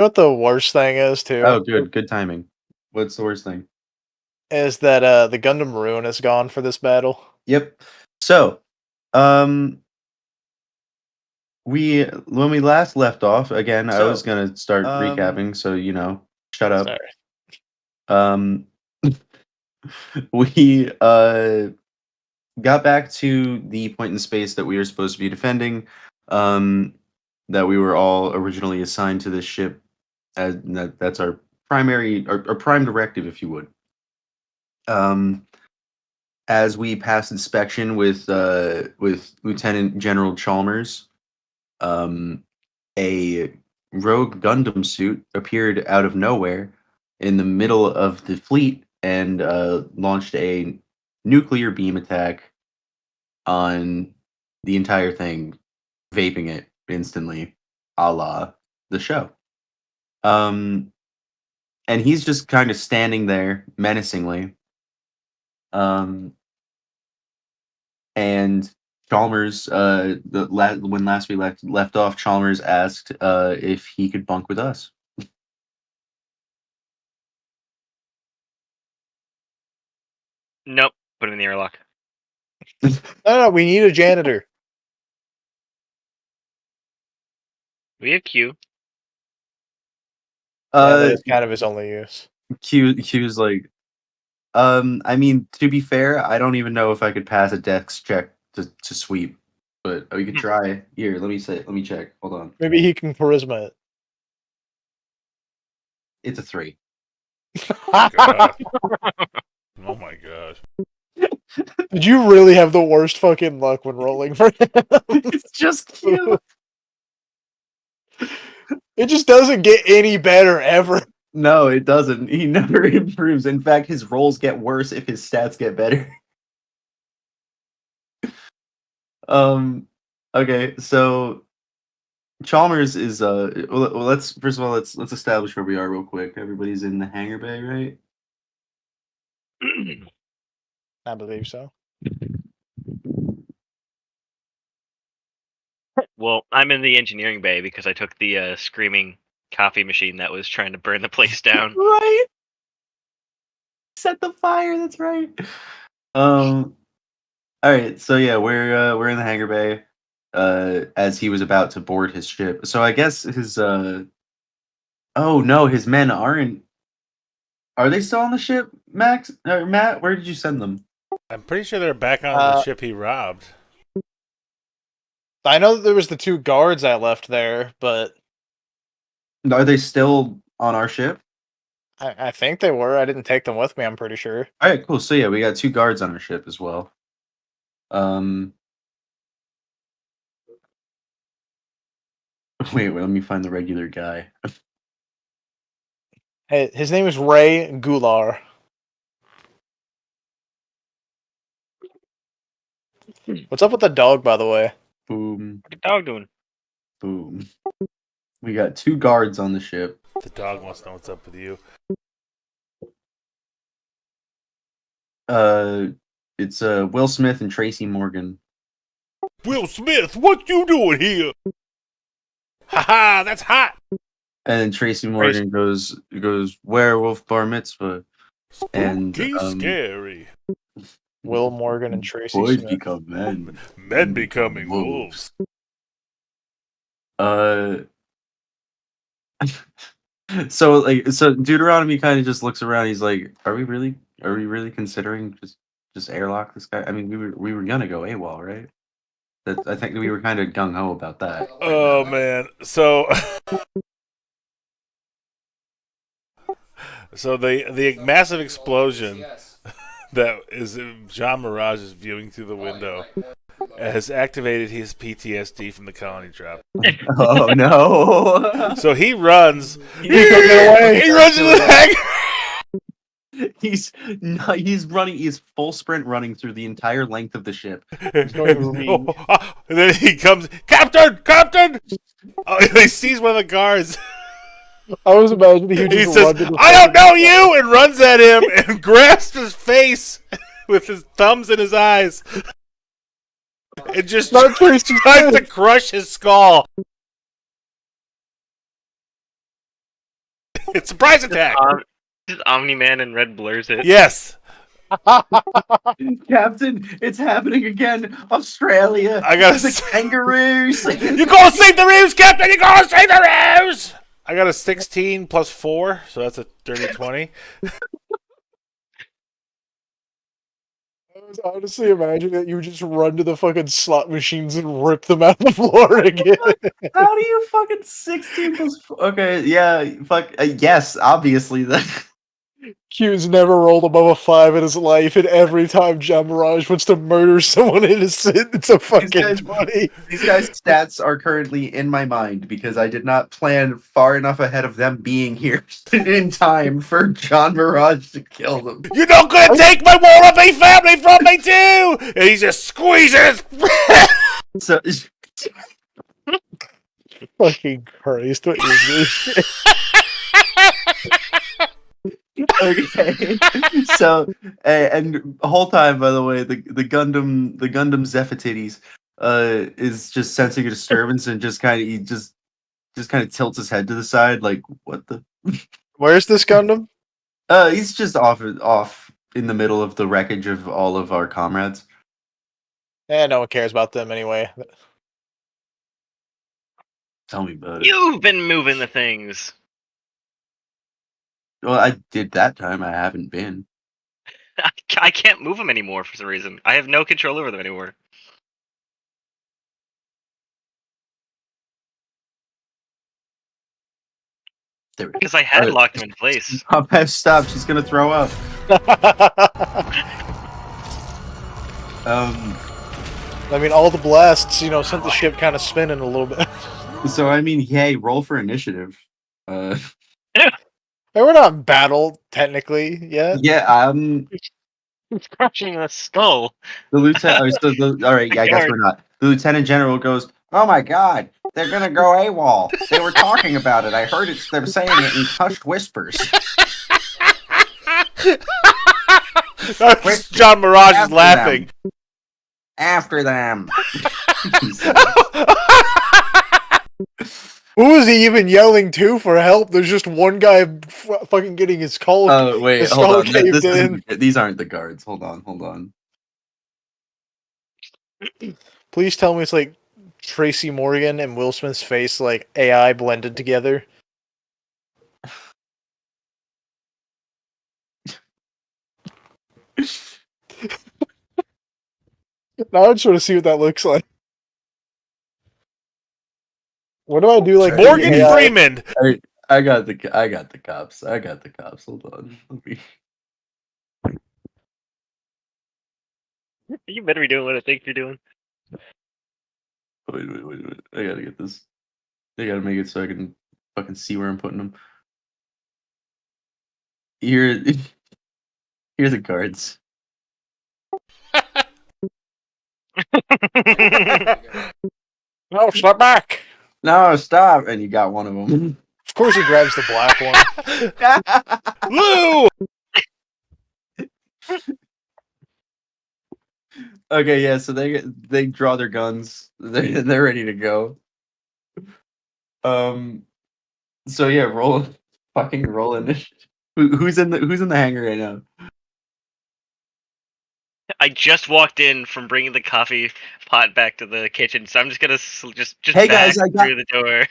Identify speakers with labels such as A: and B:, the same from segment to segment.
A: know what the worst thing is too?
B: Oh, good timing. What's the worst thing?
A: Is that the Gundam Ruin is gone for this battle.
B: Yep. So, um, when we last left off, again, I was gonna start recapping, so shut up.
A: Sorry.
B: Um, we got back to the point in space that we were supposed to be defending. That we were all originally assigned to this ship, as that's our primary, our prime directive, if you would. As we passed inspection with Lieutenant General Chalmers, a rogue Gundam suit appeared out of nowhere in the middle of the fleet and launched a nuclear beam attack on the entire thing, vaping it instantly, a la the show. And he's just kind of standing there menacingly. And Chalmers, when last we left off, Chalmers asked if he could bunk with us.
C: Nope. Put it in the airlock.
A: No, we need a janitor.
C: We have Q.
A: That is kind of his only use.
B: Q's like, I mean, to be fair, I don't even know if I could pass a dex check to sweep, but we could try. Here, let me check. Hold on.
A: Maybe he can charisma it.
B: It's a 3.
D: God. Oh my gosh.
A: Did you really have the worst fucking luck when rolling for him?
B: It's just Q.
A: It just doesn't get any better ever.
B: No, it doesn't. He never improves. In fact, his rolls get worse if his stats get better. Okay, so Chalmers is let's first of all let's establish where we are real quick. Everybody's in the hangar bay, right?
A: I believe so.
C: Well, I'm in the engineering bay because I took the screaming coffee machine that was trying to burn the place down.
B: Right. Set the fire, that's right. All right, so yeah, we're in the hangar bay as he was about to board his ship. So I guess his oh no, his men aren't. Are they still on the ship, Max or Matt? Where did you send them?
D: I'm pretty sure they're back on the ship he robbed.
A: I know that there was the 2 guards I left there, but
B: Are they still on our ship?
A: I think they were. I didn't take them with me, I'm pretty sure.
B: All right, cool. So yeah, we got 2 guards on our ship as well. Wait, let me find the regular guy.
A: Hey, his name is Ray Gular. What's up with the dog, by the way?
B: Boom.
C: What the dog doing?
B: Boom. We got 2 guards on the ship.
D: The dog wants to know what's up with you.
B: It's Will Smith and Tracy Morgan.
D: Will Smith, what you doing here? Haha, that's hot.
B: And Tracy Morgan goes werewolf bar mitzvah. And
D: scary.
A: Will Morgan and Tracy
B: boys
A: Smith.
B: become men.
D: Men becoming wolves.
B: So Deuteronomy kind of just looks around. He's like, "Are we really considering just airlock this guy? I mean, we were gonna go AWOL, right? I think we were kind of gung ho about that.
D: Oh man, so the massive explosion that is John Mirage is viewing through the window has activated his PTSD from the colony drop.
B: Oh no!
D: So he runs.
A: He runs
D: into the hangar.
B: He's running. He's full sprint running through the entire length of the ship.
A: He's going to read.
D: And then he comes, Captain! Oh, he sees one of the guards.
A: I was imagining
D: He says, "I don't know you," and runs at him and grasps his face with his thumbs in his eyes. And just tries to crush his skull. It's surprise attack.
C: Just Omni-Man and red blurs it.
D: Yes.
B: Captain, it's happening again. Australia.
D: I gotta
B: the kangaroos.
D: You go save the rooms, Captain! You go save the rooms! I got a 16 plus 4, so that's a 30-20.
A: I was honestly imagining that you would just run to the fucking slot machines and rip them out the floor again.
B: How do you fucking 16 plus 4? Okay, yeah, fuck. Yes, obviously. Then.
A: Q's never rolled above a 5 in his life, and every time John Mirage wants to murder someone innocent, it's a fucking
B: guys-
A: 20.
B: These guys' stats are currently in my mind because I did not plan far enough ahead of them being here in time for John Mirage to kill them.
D: You're not gonna take my Wallaby family from me too! And he just squeezes.
B: So,
A: Fucking Christ, what is this?
B: okay. So, and the whole time, by the way, the Gundam Zephyrtitties is just sensing a disturbance and just kind of tilts his head to the side, like what the.
A: Where's this Gundam?
B: He's just off in the middle of the wreckage of all of our comrades.
A: No one cares about them anyway.
B: Tell me about it.
C: You've been moving the things.
B: Well, I did that time. I haven't been.
C: I can't move them anymore for some reason. I have no control over them anymore. Because I had locked them in place.
B: Pop, stop! She's gonna throw up.
A: I mean, all the blasts, sent the ship kind of spinning a little bit.
B: So I mean, hey, roll for initiative.
A: Hey, we're not in battle, technically, yet.
B: Yeah,
C: It's crushing the skull.
B: the lieutenant. All right, yeah, I guess we're not. The lieutenant general goes, "Oh my god, they're gonna go AWOL. They were talking about it. I heard them saying it in hushed whispers."
D: John Mirage is laughing.
B: After them.
A: Who is he even yelling to for help? There's just one guy fucking getting his skull.
B: Oh wait,
A: his
B: hold
A: skull
B: on.
A: caved in.
B: These aren't the guards. Hold on.
A: Please tell me it's like Tracy Morgan and Will Smith's face, like AI blended together. Now I just want to see what that looks like. What do I do? Like
D: Morgan
A: AI?
D: Freeman.
B: I got the cops. Hold on.
C: You better be doing what I think you're doing.
B: Wait. I gotta get this. I gotta make it so I can fucking see where I'm putting them. Here the guards.
A: No, step back.
B: No, stop! And you got one of them.
A: Of course, he grabs the black one.
D: Lou!
B: Okay, yeah. So they draw their guns. They're ready to go. So yeah, roll initiative. Who's in the hangar right now?
C: I just walked in from bringing the coffee pot back to the kitchen, so I'm just gonna just
B: Hey,
C: back
B: guys, I got-
C: through the door.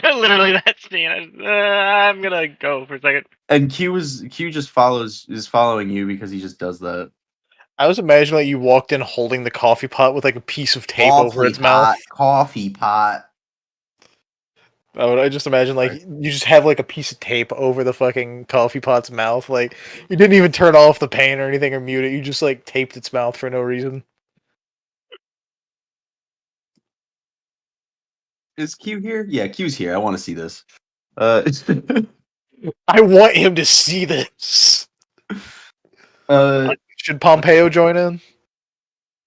C: Literally, that's me. I'm gonna go for a second.
B: And Q just is following you because he just does that.
A: I was imagining like you walked in holding the coffee pot with like a piece of tape over its mouth.
B: Coffee pot.
A: I just imagine like you just have like a piece of tape over the fucking coffee pot's mouth. Like you didn't even turn off the pan or anything or mute it. You just like taped its mouth for no reason.
B: Is Q here? Yeah, Q's here. I want to see this.
A: I want him to see this. Should Pompeo join in?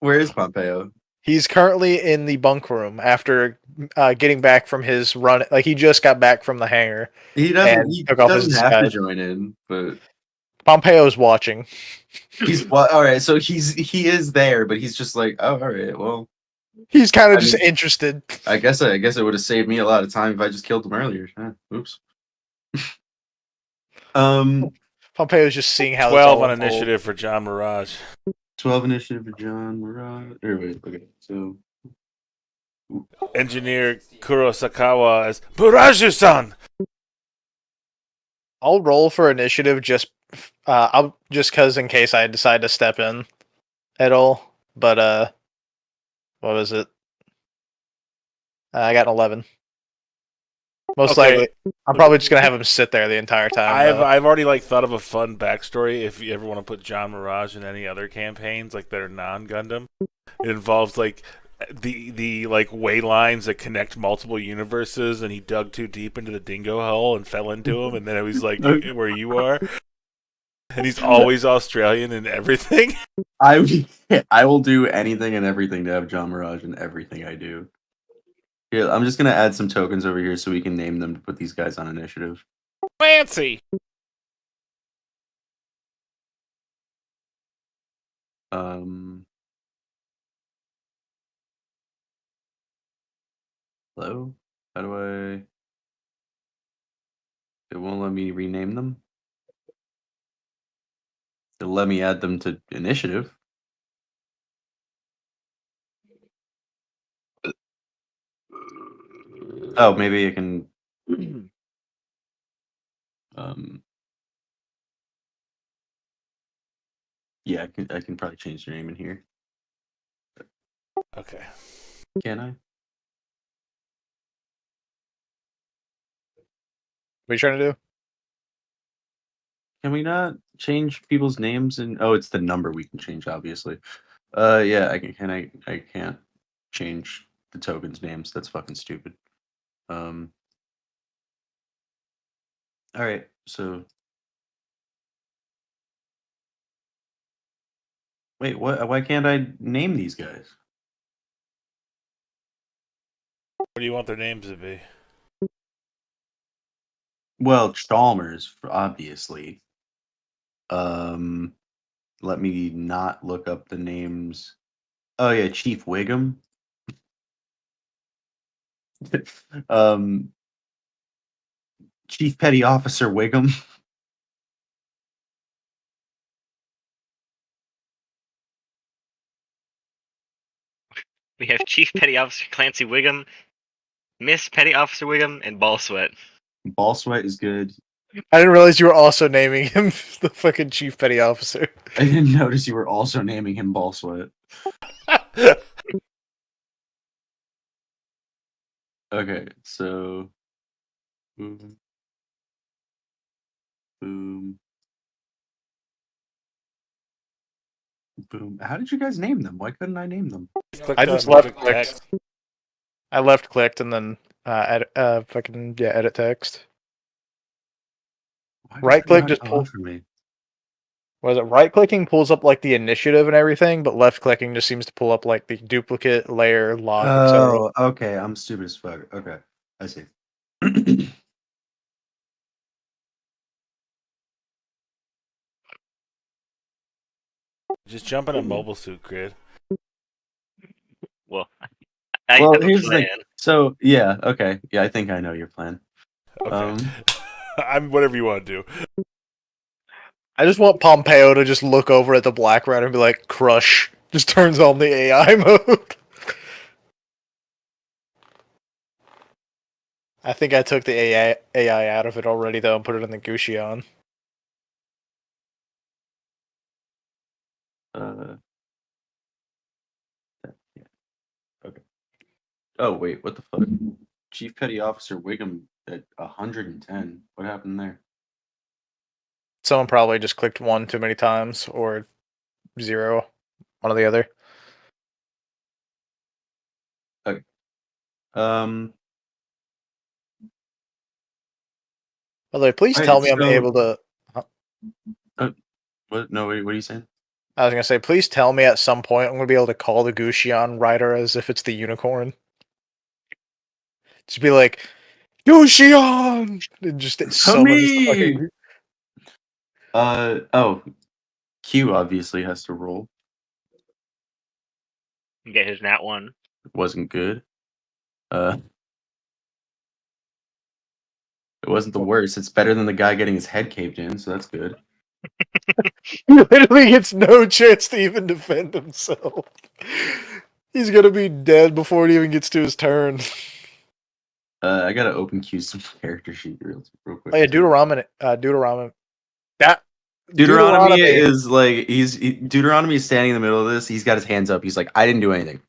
B: Where is Pompeo?
A: He's currently in the bunk room after getting back from his run. Like he just got back from the hangar.
B: He
A: And
B: doesn't. He
A: took off his
B: doesn't have to
A: disguise.
B: join in, but
A: Pompeo's watching.
B: he's well. All right, so he is there, but he's just like, oh, all right, well,
A: He's kind
B: I
A: of just
B: mean-
A: interested.
B: I guess it would have saved me a lot of time if I just killed him earlier. Oops.
A: Pompeo's just seeing how
D: 12
A: it's
D: on
A: all unfold.
D: initiative for John Mirage.
B: 12 initiative for John Mirage. Wait, okay. So
D: Engineer Kurosakawa as Mirage-san!
A: I'll roll for initiative just because in case I decide to step in at all. But what was it? I got an 11. Most
D: Okay.
A: likely, I'm probably just gonna have him sit there the entire time.
D: I've already like thought of a fun backstory if you ever want to put John Mirage in any other campaigns like that are non-Gundam. It involves like the like way lines that connect multiple universes, and he dug too deep into the dingo hole and fell into him, and then it was like where you are, and he's always Australian and everything.
B: I will do anything and everything to have John Mirage in everything I do. Yeah, I'm just gonna add some tokens over here so we can name them to put these guys on initiative.
D: Fancy.
B: Hello? How do I... It won't let me rename them? It'll let me add them to initiative. Oh, maybe I can... Yeah, I can probably change their name in here.
D: Okay.
B: Can I?
A: What are you trying to do?
B: Can we not change people's names? And oh, it's the number we can change, obviously. Yeah, I can. I can't change the tokens' names. That's fucking stupid. All right. So, wait. What? Why can't I name these guys?
D: What do you want their names to be?
B: Well, Chalmers, obviously. Let me not look up the names. Oh yeah, Chief Wiggum. Chief Petty Officer Wiggum.
C: We have Chief Petty Officer Clancy Wiggum, Miss Petty Officer Wiggum, and Ball Sweat.
B: Ball Sweat is good.
A: I didn't realize you were also naming him the fucking chief petty officer.
B: I didn't notice you were also naming him Ball Sweat. Okay, so boom, boom, boom. How did you guys name them? Why couldn't I name them?
A: I just left clicked. I left clicked and then edit text.
B: Why
A: Right
B: does it
A: click
B: not
A: just
B: come
A: pull.
B: up for me?
A: Was it right clicking pulls up like the initiative and everything, but left clicking just seems to pull up like the duplicate layer log, etc.
B: Oh, okay. I'm stupid as fuck. Okay, I see.
D: Just jump in a mobile suit, Grid.
C: Well, I
B: Well,
C: have a
B: here's the
C: plan.
B: thing. So yeah, okay, yeah. I think I know your plan.
D: Okay. I'm whatever you want to do.
A: I just want Pompeo to just look over at the Black Rider and be like, "Crush!" Just turns on the AI mode. I think I took the AI out of it already though and put it in the Guxion.
B: Yeah. Okay. Oh wait, what the fuck? Chief Petty Officer Wiggum at 110. What happened there?
A: Someone probably just clicked 1 too many times or 0, one or the other.
B: Okay.
A: By the way, please
B: Alright,
A: tell me I'm
B: so-
A: able to.
B: What? No, wait. What are you saying?
A: I was gonna say, please tell me at some point I'm gonna be able to call the Guxion rider as if it's the unicorn. Just be like, Guxion! And just summon this fucking.
B: Oh, Q obviously has to roll.
C: Get his nat one.
B: wasn't good. It wasn't the worst. It's better than the guy getting his head caved in, so that's good.
A: He literally gets no chance to even defend himself. He's gonna be dead before it even gets to his turn.
B: I gotta open queue some character sheet real quick.
A: Oh yeah, Deuteronomy. Deuteronomy.
B: Deuteronomy is like Deuteronomy is standing in the middle of this. He's got his hands up. He's like, I didn't do anything.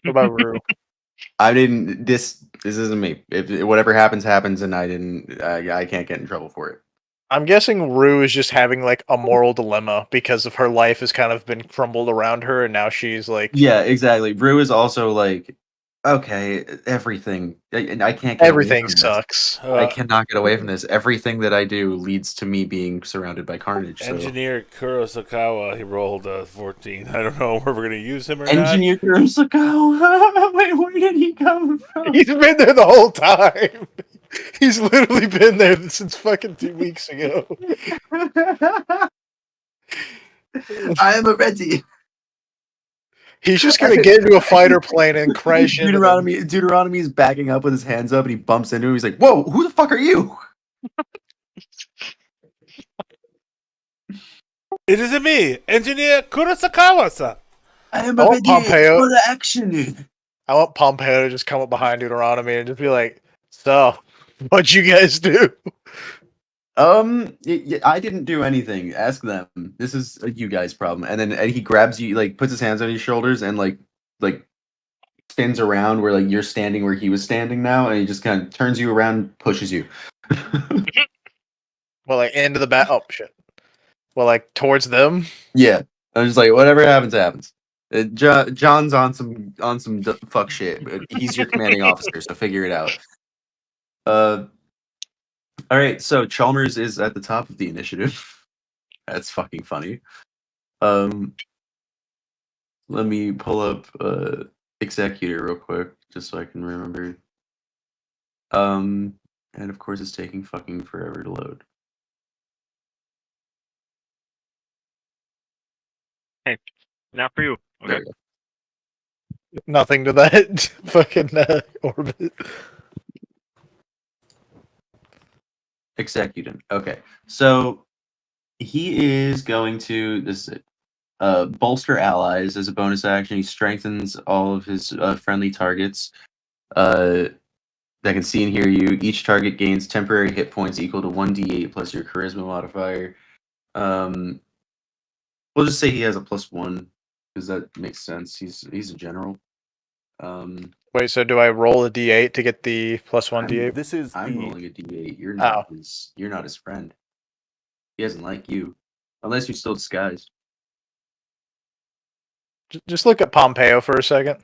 A: What about Rue?
B: I didn't. This isn't me. If whatever happens, and I didn't. I can't get in trouble for it.
A: I'm guessing Rue is just having like a moral dilemma because of her life has kind of been crumbled around her, and now she's like,
B: Yeah, exactly. Rue is also like, okay, everything. I can't get
A: everything
B: away from
A: sucks.
B: this. I cannot get away from this. Everything that I do leads to me being surrounded by carnage. So.
D: Engineer Kurosakawa, he rolled a 14. I don't know where we're going to use him or
B: Engineer Kurosakawa. Wait, where did he come from?
A: He's been there the whole time. He's literally been there since fucking 2 weeks ago.
B: I am ready.
A: He's just gonna get into a fighter plane and crash into them.
B: Deuteronomy is backing up with his hands up, and he bumps into him. He's like, "Whoa, who the fuck are you?"
D: It isn't me, Engineer Kurosakawa-san.
B: I am
A: I want
B: ready
A: Pompeo.
B: for the action.
A: I want Pompeo to just come up behind Deuteronomy and just be like, "So, what'd you guys do?"
B: I didn't do anything. Ask them. This is a you guys problem. And then he grabs you, like puts his hands on your shoulders and like spins around where like you're standing where he was standing now, and he just kind of turns you around, and pushes you.
A: Well, like into the back. Oh shit. Well, like towards them.
B: Yeah, I'm just like whatever happens, happens. John's on some fuck shit, but he's your commanding officer, so figure it out. All right, so Chalmers is at the top of the initiative. That's fucking funny. Let me pull up Executor real quick, just so I can remember. And of course, it's taking fucking forever to load.
C: Hey, not for you.
B: There
C: Okay.
B: we go.
A: Nothing to that fucking orbit.
B: Executant. Okay, so he is going to bolster allies as a bonus action. He strengthens all of his friendly targets that can see and hear you. Each target gains temporary hit points equal to 1d8 plus your charisma modifier. We'll just say he has a +1 because that makes sense. He's a general.
A: Wait, so do I roll a d8 to get the +1 d8?
E: This is
B: I'm
E: the
B: rolling a d8. You're not his friend. He doesn't like you unless you're still disguised.
A: Just look at Pompeo for a second.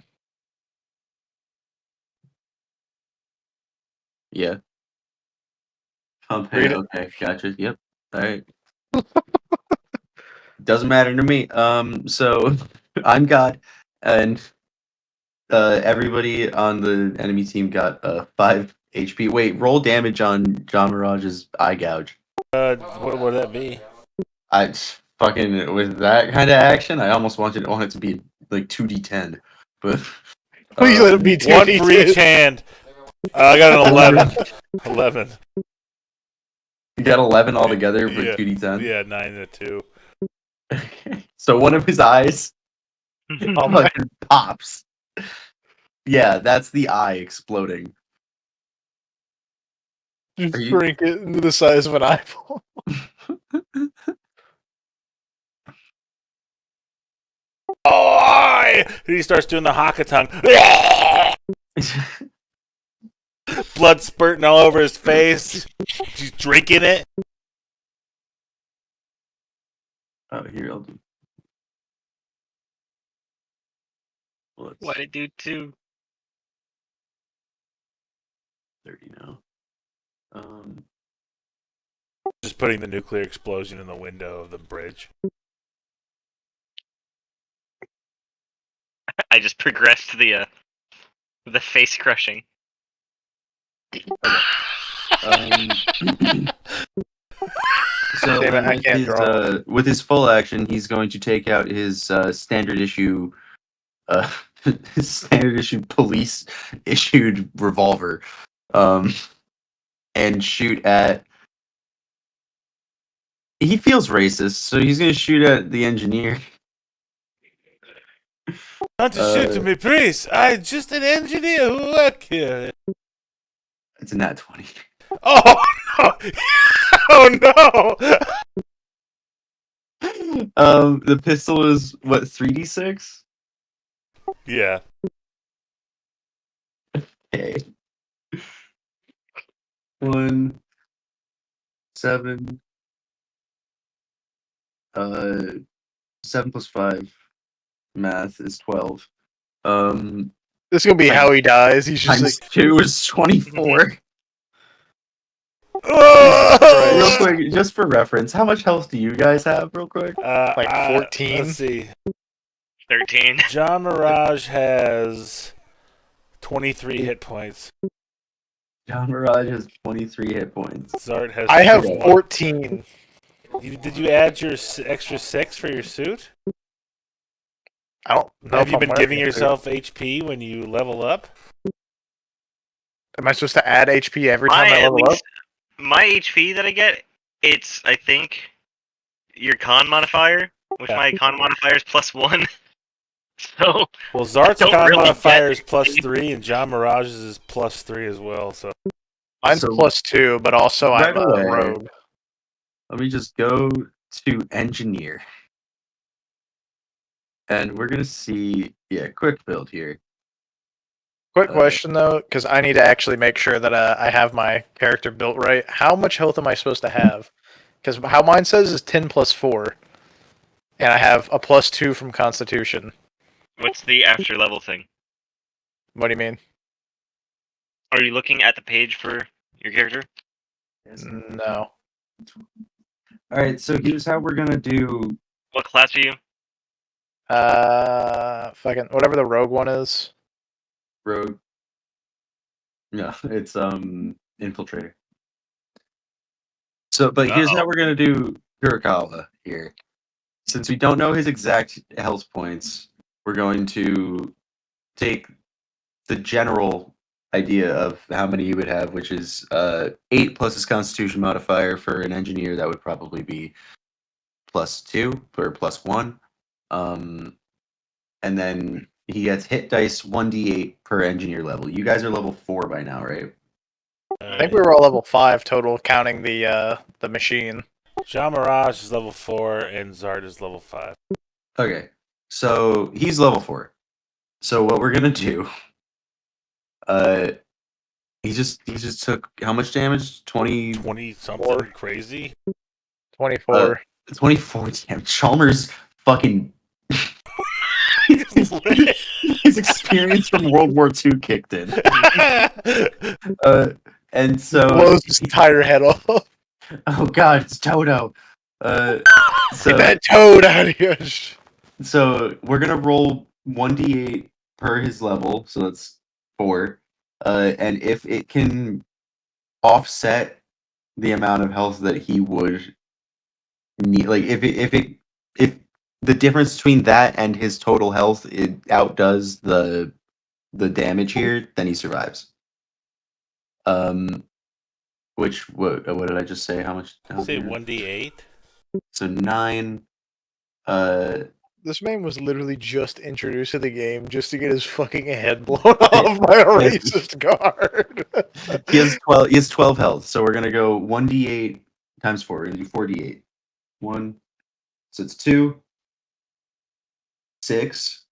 B: Yeah.
A: Read
B: Pompeo.
A: it.
B: Okay, gotcha. Yep. All right. Doesn't matter to me. So I'm God, and everybody on the enemy team got 5 HP. Wait, roll damage on John Mirage's eye gouge.
D: What would that be?
B: I fucking with that kind of action, I almost want it to be like 2d10, but
A: Please let it be 2d10.
D: One for each hand. I got an 11. 11.
B: you got 11 altogether for
D: Yeah.
B: 2d10.
D: Yeah, 9 and a 2.
B: Okay. So one of his eyes fucking pops. Yeah, that's the eye exploding.
A: Just
B: Are you-
A: shrink it into the size of an eyeball.
D: Oh! He starts doing the haka tongue. Blood spurting all over his face. He's drinking it.
B: Oh, here I'll do. Let's
C: What did do too?
B: 30 now.
D: Just putting the nuclear explosion in the window of the bridge.
C: I just progressed the face crushing.
B: So
A: Damn it, I can't draw.
B: with his full action, he's going to take out his standard issue standard issue police issued revolver, and shoot at. He feels racist, so he's gonna shoot at the engineer.
D: Not to shoot to me, please. I just an engineer who work here.
B: It's a nat 20.
D: Oh no! Oh no!
B: The pistol is what, 3d6?
D: Yeah.
B: Okay. 1, 7. 7 plus 5. Math is 12.
A: This is gonna be how he dies. He's just
B: Times
A: like,
B: 2 is 24.
D: Oh!
B: Real quick, just for reference, how much health do you guys have, real quick?
A: Like 14?
D: Let's see.
C: 13.
D: John Mirage has 23 hit points.
B: John Mirage has 23 hit points.
D: Zart has.
A: I have
D: 21.
A: 14.
D: Did you add your extra 6 for your suit?
A: I don't know.
D: Have
A: if
D: you
A: I'm
D: been giving
A: wearing it.
D: yourself HP when you level up?
A: Am I supposed to add HP every time I
C: at
A: level up?
C: least- My HP that I get, it's, I think, your con modifier, which
D: Yeah.
C: my con modifier is +1. So,
D: Well, Zart's
C: don't
D: con
C: really
D: modifier is
C: get
D: +3, and John Mirage's is +3 as well. So
A: Mine's
B: So-
A: +2, but also
B: Right
A: I'm a
B: away.
A: rogue.
B: Let me just go to engineer. And we're going to see, quick build here.
A: Quick question though, because I need to actually make sure that I have my character built right. How much health am I supposed to have? Because how mine says is 10 plus 4, and I have a +2 from Constitution.
C: what's the after level thing?
A: What do you mean?
C: Are you looking at the page for your character?
A: No.
B: All right, so here's how we're going to do.
C: What class are you?
A: Fucking whatever the rogue one is.
B: Rogue. No, it's infiltrator. So, but here's how we're gonna do Kurikawa here. Since we don't know his exact health points, we're going to take the general idea of how many he would have, which is 8 plus his Constitution modifier. For an engineer, that would probably be +2 or +1. And then he gets hit dice 1d8 per engineer level. You guys are level 4 by now, right?
A: I think we were all level 5 total, counting the machine.
D: John Mirage is level 4, and Zart is level 5.
B: Okay, so he's level 4. So what we're gonna do? He just took how much damage?
D: 20 something crazy.
A: 24.
B: 24 damage. Chalmers fucking. His experience from World War II kicked in. And so
A: Blows his entire head off.
B: oh god, it's Toto.
A: Get that toad out of here.
B: So we're gonna roll 1d8 per his level, so that's 4. And if it can offset the amount of health that he would need, like if the difference between that and his total health it outdoes the damage here, then he survives. Which what did I just say? How much?
D: Say 1d8.
B: So 9.
A: This man was literally just introduced to the game just to get his fucking head blown off by a racist guard.
B: He has 12. He has 12 health. So we're gonna go 1d8 times 4. We're gonna do 4d8. 1. So it's 2. 6.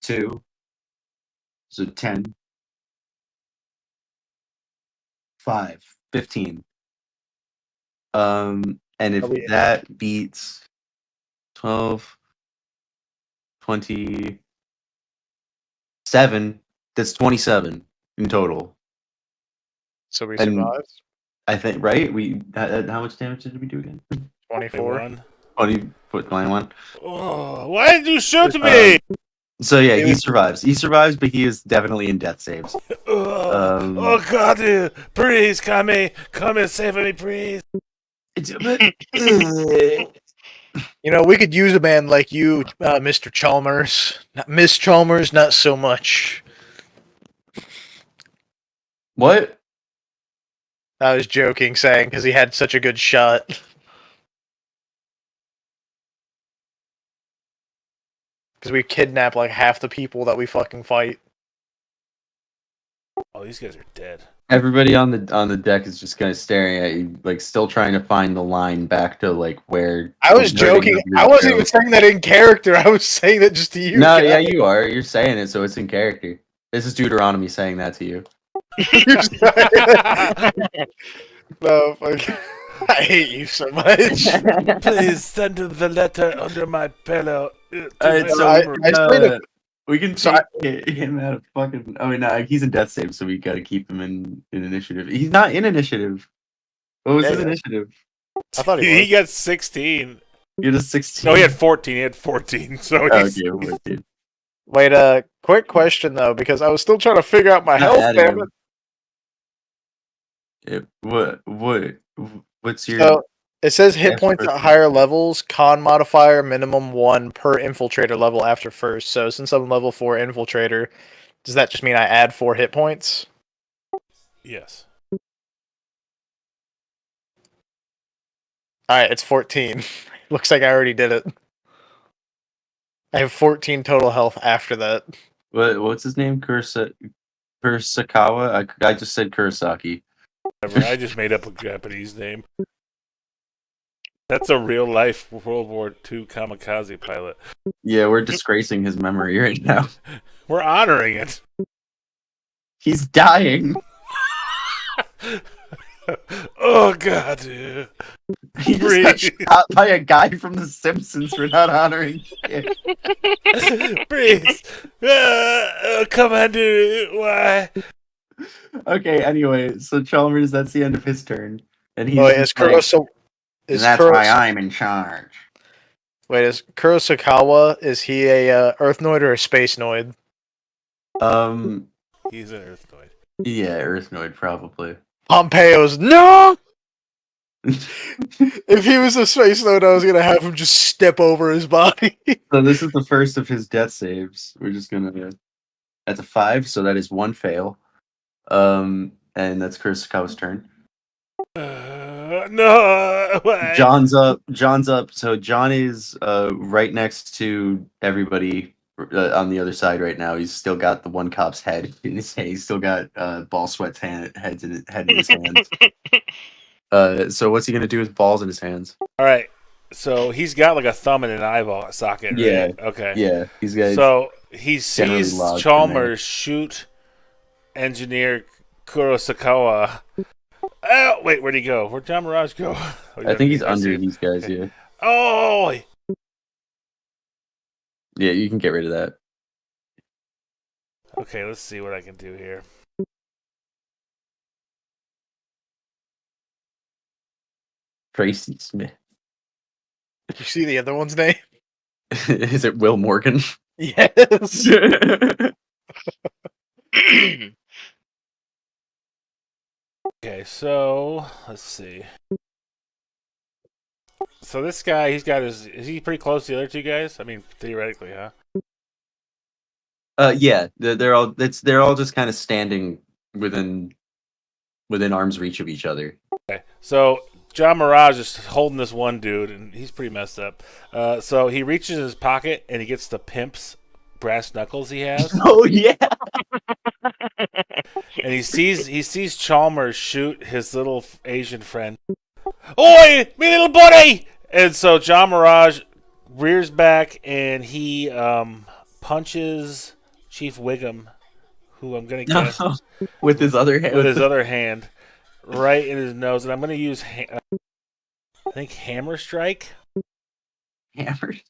B: 2. So 10. 5. 15. And if
A: Oh, yeah.
B: that beats 12, 27, that's 27 in total.
A: So we
B: And-
A: survived.
B: I think, right? We how much damage did we do again?
A: 24.
D: 21.
B: 21.
D: Oh, why did you shoot me?
B: So yeah, he survives. He survives, but he is definitely in death saves.
D: Oh God, please come and save me, please.
A: You know, we could use a man like you, Mr. Chalmers. Miss Chalmers, not so much.
B: What?
A: I was joking, saying because he had such a good shot. Because we kidnap like half the people that we fucking fight.
D: Oh, these guys are dead.
B: Everybody on the deck is just kind of staring at you, like still trying to find the line back to like where.
A: I was
B: the wording
A: joking.
B: of your
A: I wasn't
B: joke.
A: even saying that in character. I was saying that just to you.
B: No,
A: guys.
B: yeah, you are. You're saying it, so it's in character. This is Deuteronomy saying that to you.
A: No, fuck. I hate you so much.
D: Please send the letter under my pillow.
B: Alright, so
A: I straight up-
B: we can
A: so
B: take him out of fucking. Oh, wait, no, he's in death save, so we got to keep him in initiative. He's not in initiative. What was
A: Yeah,
B: his
A: yeah.
B: initiative?
A: I thought he
D: He
A: was.
D: got 16.
B: You're just 16.
D: No, he had 14. He had 14. So
B: Oh,
D: he's,
B: okay, wicked.
A: Wait, quick question though, because I was still trying to figure out my
B: Not
A: health.
B: adding
A: Damn
B: him.
A: it.
B: What's your?
A: So it says hit
B: Yes,
A: points
B: first.
A: at higher levels, con modifier minimum 1 per infiltrator level after first. So since I'm level 4 infiltrator, does that just mean I add 4 hit points?
D: yes.
A: Alright, it's 14. Looks like I already did it. I have 14 total health after that.
B: What's his name? Kurosakawa? I just said Kurosaki.
D: Whatever. I just made up a Japanese name. That's a real life World War II kamikaze pilot.
B: Yeah, we're disgracing his memory right now.
D: We're honoring it.
B: He's dying.
D: Oh god. Dude.
B: He just got shot by a guy from The Simpsons for not honoring shit.
D: Please. Commander, why?
B: Okay, anyway, so Chalmers, that's the end of his turn. And he's
A: Wait,
B: just
A: is
B: like,
A: Kuroso...
B: and that's why I'm in charge.
A: Wait, is Kurosakawa, is he a Earthnoid or a Spacenoid?
D: He's an Earthnoid.
B: Yeah, Earthnoid, probably.
A: Pompeo's no! If he was a Spacenoid, I was gonna have him just step over his body.
B: So this is the first of his death saves. We're just gonna. That's a 5, so that is 1 fail. And that's Kurosakawa's turn.
D: No. Why?
B: John's up. So John is right next to everybody on the other side right now. He's still got the one cop's head in his hand. He's still got Ball Sweat's head in his hands. So what's he gonna do with balls in his hands?
D: All right. So he's got like a thumb and an eyeball socket, right?
B: Yeah.
D: Okay.
B: Yeah, he's got.
D: So he
B: generally
D: sees
B: lodged in
D: Chalmers shoot engineer Kurosakawa. Oh, wait, where'd he go? Where'd John Mirage go? Oh,
B: I think he's
D: I see
B: under
D: him.
B: these guys.
D: Okay.
B: Yeah.
D: Oh,
B: Yeah, you can get rid of that.
D: okay. Let's see what I can do here.
B: Tracy Smith.
A: Did you see the other one's name?
B: Is it Will Morgan?
A: Yes.
D: Okay, so let's see. So this guy, he's got his. Is he pretty close to the other two guys? I mean, theoretically, huh?
B: Yeah, they're all just kind of standing within arm's reach of each other.
D: Okay, so John Mirage is holding this one dude, and he's pretty messed up. So he reaches in his pocket and he gets the pimp's brass knuckles he has,
B: Oh yeah.
D: and he sees Chalmers shoot his little Asian friend. Oi, me little buddy! And so John Mirage rears back and he punches Chief Wiggum, who I'm gonna guess
B: With his other hand.
D: with his other hand right in his nose, and I'm gonna use I think Hammer Strike.
B: Hammer strike.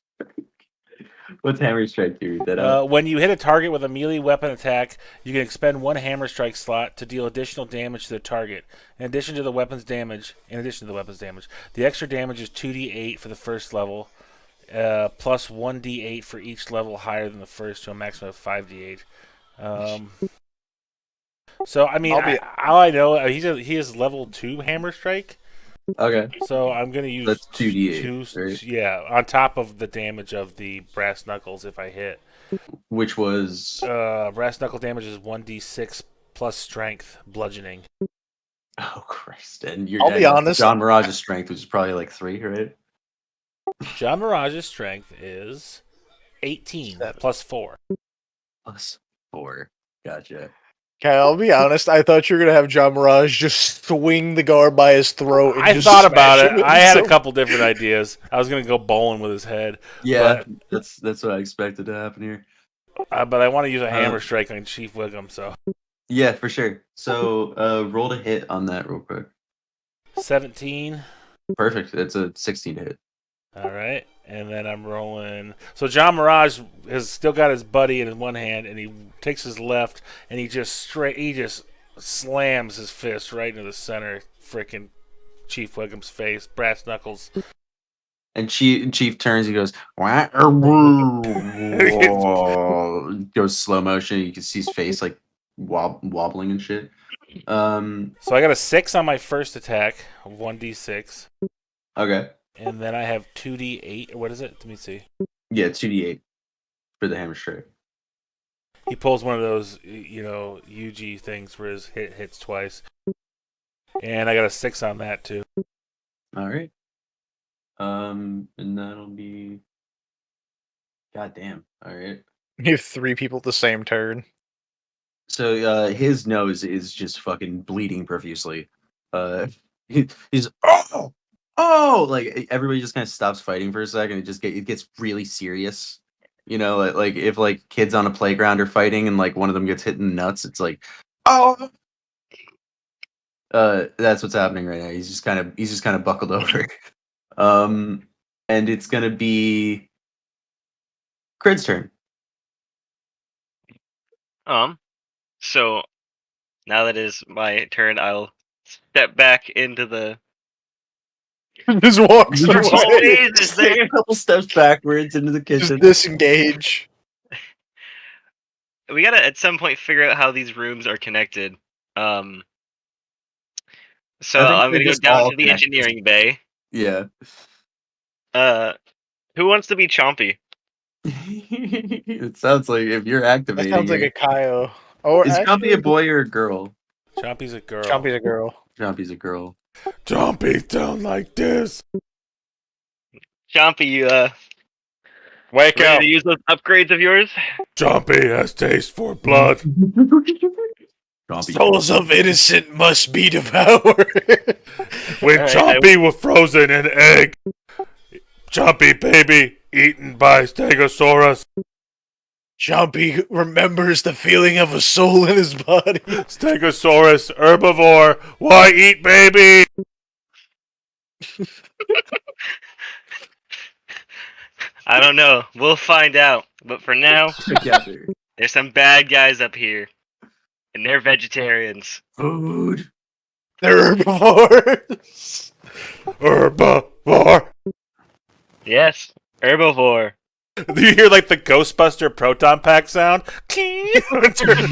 B: What's hammer strike do? That
D: When you hit a target with a melee weapon attack, you can expend 1 Hammer Strike slot to deal additional damage to the target. In addition to the weapon's damage, the extra damage is 2d8 for the first level, plus 1d8 for each level higher than the first, to a maximum of 5d8. So I mean,
A: I'll be-
D: all I know, he has level 2 Hammer Strike.
B: Okay.
D: So I'm gonna use
B: That's 2d8, right?
D: yeah, on top of the damage of the brass knuckles if I hit.
B: Which was
D: Brass knuckle damage is 1d6 plus strength, bludgeoning.
B: oh Christ! And
A: I'll be honest.
B: John Mirage's strength was probably like 3, right?
D: John Mirage's strength is 18 plus 4.
B: Plus 4. Gotcha.
A: Okay, I'll be honest. I thought you were gonna have John Mirage just swing the guard by his throat. And
D: I
A: just
D: thought about
A: smash
D: it.
A: him with
D: I had a
A: some-
D: couple different ideas. I was gonna go bowling with his head,
B: Yeah, that's what I expected to happen here.
D: but I want to use a hammer strike on Chief Wiggum. So
B: Yeah, for sure. So roll to hit on that real quick.
D: 17.
B: Perfect. It's a 16 to hit.
D: All right, and then I'm rolling. So John Mirage has still got his buddy in his one hand, and he takes his left, and he just slams his fist right into the center, freaking Chief Wiggum's face, brass knuckles.
B: And Chief turns. He goes, goes slow motion. You can see his face like wobbling and shit.
D: So I got a 6 on my first attack, 1d6,
B: Okay.
D: and then I have 2d8. What is it? Let me see.
B: Yeah, 2d8 for the hammer strike.
D: He pulls one of those, UG things where his hits twice. And I got a 6 on that, too.
B: All right. And that'll be. God damn. All right.
A: You have 3 people at the same turn.
B: So his nose is just fucking bleeding profusely. He's like everybody just kind of stops fighting for a second. It gets really serious. You know, like if like kids on a playground are fighting and like one of them gets hit in the nuts, it's like, oh. That's what's happening right now. He's just kind of buckled over. And it's gonna be Crid's turn.
C: So now that it is my turn, I'll step back into the
A: Just walks
B: Just
A: away.
C: hallways. Is
B: Take
C: there?
B: a couple steps backwards into the
A: Just
B: kitchen.
A: disengage.
C: We gotta at some point figure out how these rooms are connected. So
B: I think
C: I'm
B: they're
C: gonna go
B: just
C: down
B: all
C: to the
B: connected.
C: engineering bay.
B: Yeah.
C: Who wants to be Chompy?
B: It sounds like if you're
A: That
B: activating
A: sounds like
B: it.
A: a Kaio. Or
B: Is
A: actually,
B: Chompy a boy or a girl?
D: Chompy's a girl.
A: Chompy's a girl.
B: Chompy's a girl.
D: Chompy sound like this.
C: Chompy, you
A: Wake
C: ready
A: up.
C: to use those upgrades of yours?
D: Chompy has taste for blood.
B: Chompy.
A: Souls of innocent must be devoured.
D: When
C: Alright,
D: Chompy was frozen in egg. Chompy baby eaten by Stegosaurus.
A: Chompy remembers the feeling of a soul in his body.
D: Stegosaurus herbivore. Why eat baby?
C: I don't know. We'll find out. But for now,
B: Together.
C: there's some bad guys up here. And they're vegetarians.
B: Food.
A: They're herbivores.
D: Herbivore.
C: Yes, herbivore.
D: Do you hear like the Ghostbuster proton pack sound?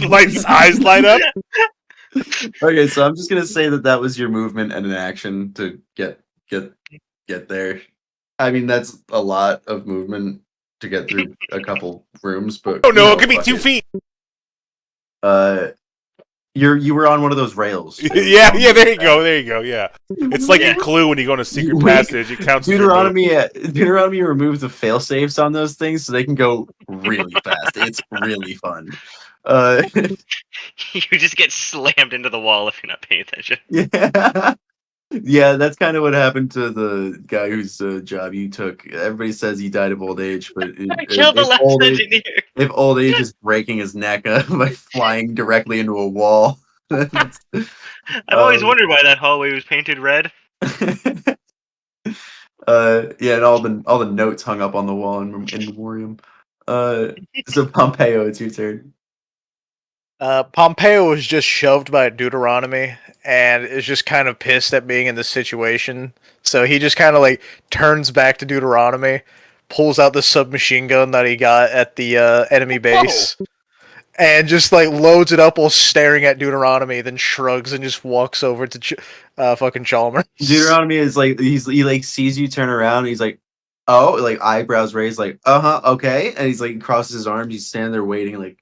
D: Like eyes light up.
B: Okay, so I'm just gonna say that was your movement and an action to get there. I mean, that's a lot of movement to get through a couple rooms, but
D: Oh no,
B: you know,
D: it could be
B: fuck
D: 2
B: it.
D: feet.
B: You were on one of those rails.
D: Yeah, there you go, yeah. It's like in Clue when you go in a secret passage, it counts as your move.
B: Deuteronomy removes the fail safes on those things so they can go really fast. It's really fun.
C: You just get slammed into the wall if you're not paying attention.
B: Yeah. Yeah, that's kind of what happened to the guy whose job you took. Everybody says he died of old age, but
C: I killed the last engineer.
B: if old age is breaking his neck by flying directly into a wall.
C: I've always wondered why that hallway was painted red.
B: Yeah, and all the notes hung up on the wall in memoriam. So Pompeo, it's your turn.
A: Pompeo was just shoved by Deuteronomy and is just kind of pissed at being in this situation. So he just kind of like turns back to Deuteronomy, pulls out the submachine gun that he got at the enemy base, and just like loads it up while staring at Deuteronomy, then shrugs and just walks over to fucking Chalmers.
B: Deuteronomy is like he like sees you turn around. And he's like, oh, like eyebrows raised, like okay, and he's like crosses his arms. He's standing there waiting, like,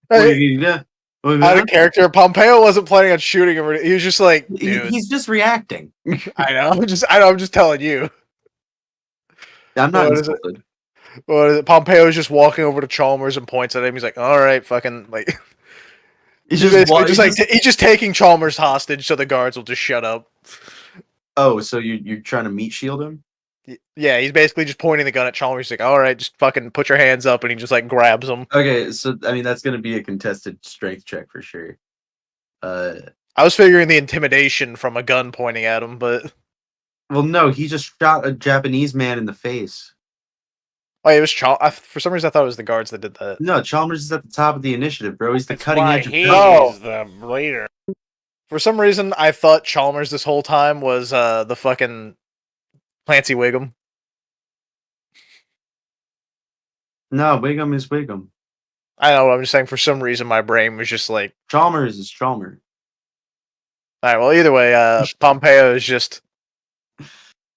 B: what are you gonna do? What are you
A: Out
B: gonna
A: of character, Pompeo wasn't planning on shooting him. He was just like,
B: do?
A: dude,
B: He's just reacting.
A: I know. I'm just telling you.
B: I'm not
A: What is it?
B: insulted.
A: Pompeo is just walking over to Chalmers and points at him. He's like, "All right, fucking like."
B: He's
A: He's
B: just,
A: basically just like he's just taking Chalmers hostage, so the guards will just shut up.
B: oh, so you're trying to meat shield him?
A: Yeah, he's basically just pointing the gun at Chalmers. He's like, "All right, just fucking put your hands up," and he just like grabs him.
B: Okay, so I mean that's gonna be a contested strength check for sure.
A: I was figuring the intimidation from a gun pointing at him, but
B: Well, no, he just shot a Japanese man in the face.
A: oh, it was for some reason I thought it was the guards that did that.
B: No, Chalmers is at the top of the initiative, bro. He's the
D: That's
B: cutting
D: why
B: edge of
D: he's
A: Oh.
D: the leader.
A: For some reason, I thought Chalmers this whole time was the fucking Clancy Wiggum.
B: No, Wiggum is Wiggum.
A: I know. I'm just saying. For some reason, my brain was just like,
B: Chalmers is Chalmers.
A: all right. Well, either way, Pompeo is just.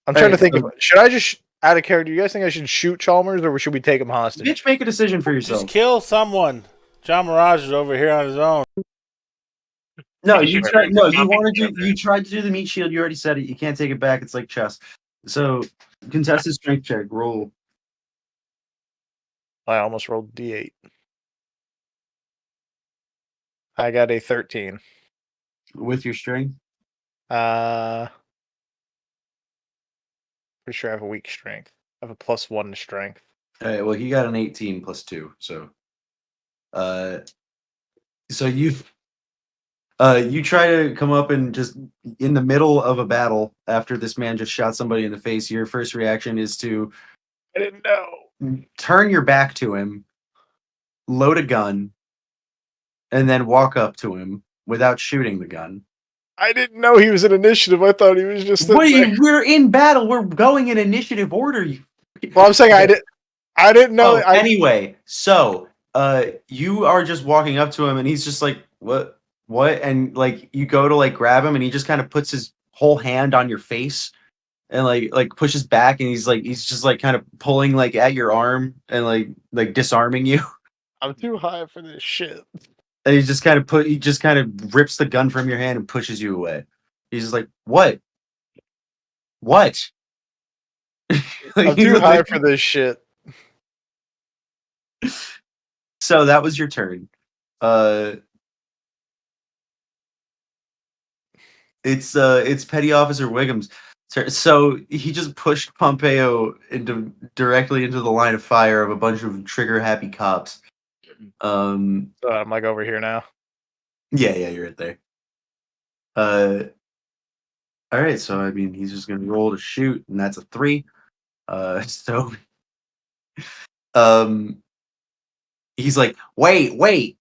A: I'm trying to think. Should I just out of character? Do you guys think I should shoot Chalmers, or should we take him hostage?
B: Bitch, make a decision for yourself.
D: Just kill someone. John Mirage is over here on his own.
B: No,
C: You
B: you
C: should
B: tried.
C: make
B: No,
C: a
B: you
C: copy
B: wanted to.
C: together.
B: You tried to do the meat shield. You already said it. You can't take it back. It's like chess. So, contested strength check. Roll.
A: I almost rolled D8. I got a 13.
B: With your strength.
A: Pretty sure I have a weak strength. I have a +1 to strength.
B: All right. Well, he got an 18 plus 2. So, so you try to come up and just in the middle of a battle after this man just shot somebody in the face. Your first reaction is to
A: I didn't know.
B: turn your back to him, load a gun, and then walk up to him without shooting the gun.
A: I didn't know he was an initiative. I thought he was just.
B: We're in battle. We're going in initiative order.
A: Well, I'm saying I didn't know.
B: Anyway, so you are just walking up to him, and he's just like, "What? What?" And like, you go to like grab him, and he just kind of puts his whole hand on your face, and like pushes back, and he's just like kind of pulling like at your arm and like disarming you.
A: I'm too high for this shit.
B: And he just kind of rips the gun from your hand and pushes you away. He's just like, "What? What?"
A: I'm too high for this shit.
B: So that was your turn. It's Petty Officer Wiggum's turn. So he just pushed Pompeo directly into the line of fire of a bunch of trigger happy cops.
A: I'm like over here now.
B: Yeah, you're right there. All right, so I mean he's just gonna roll to shoot, and that's a 3. So he's like, wait,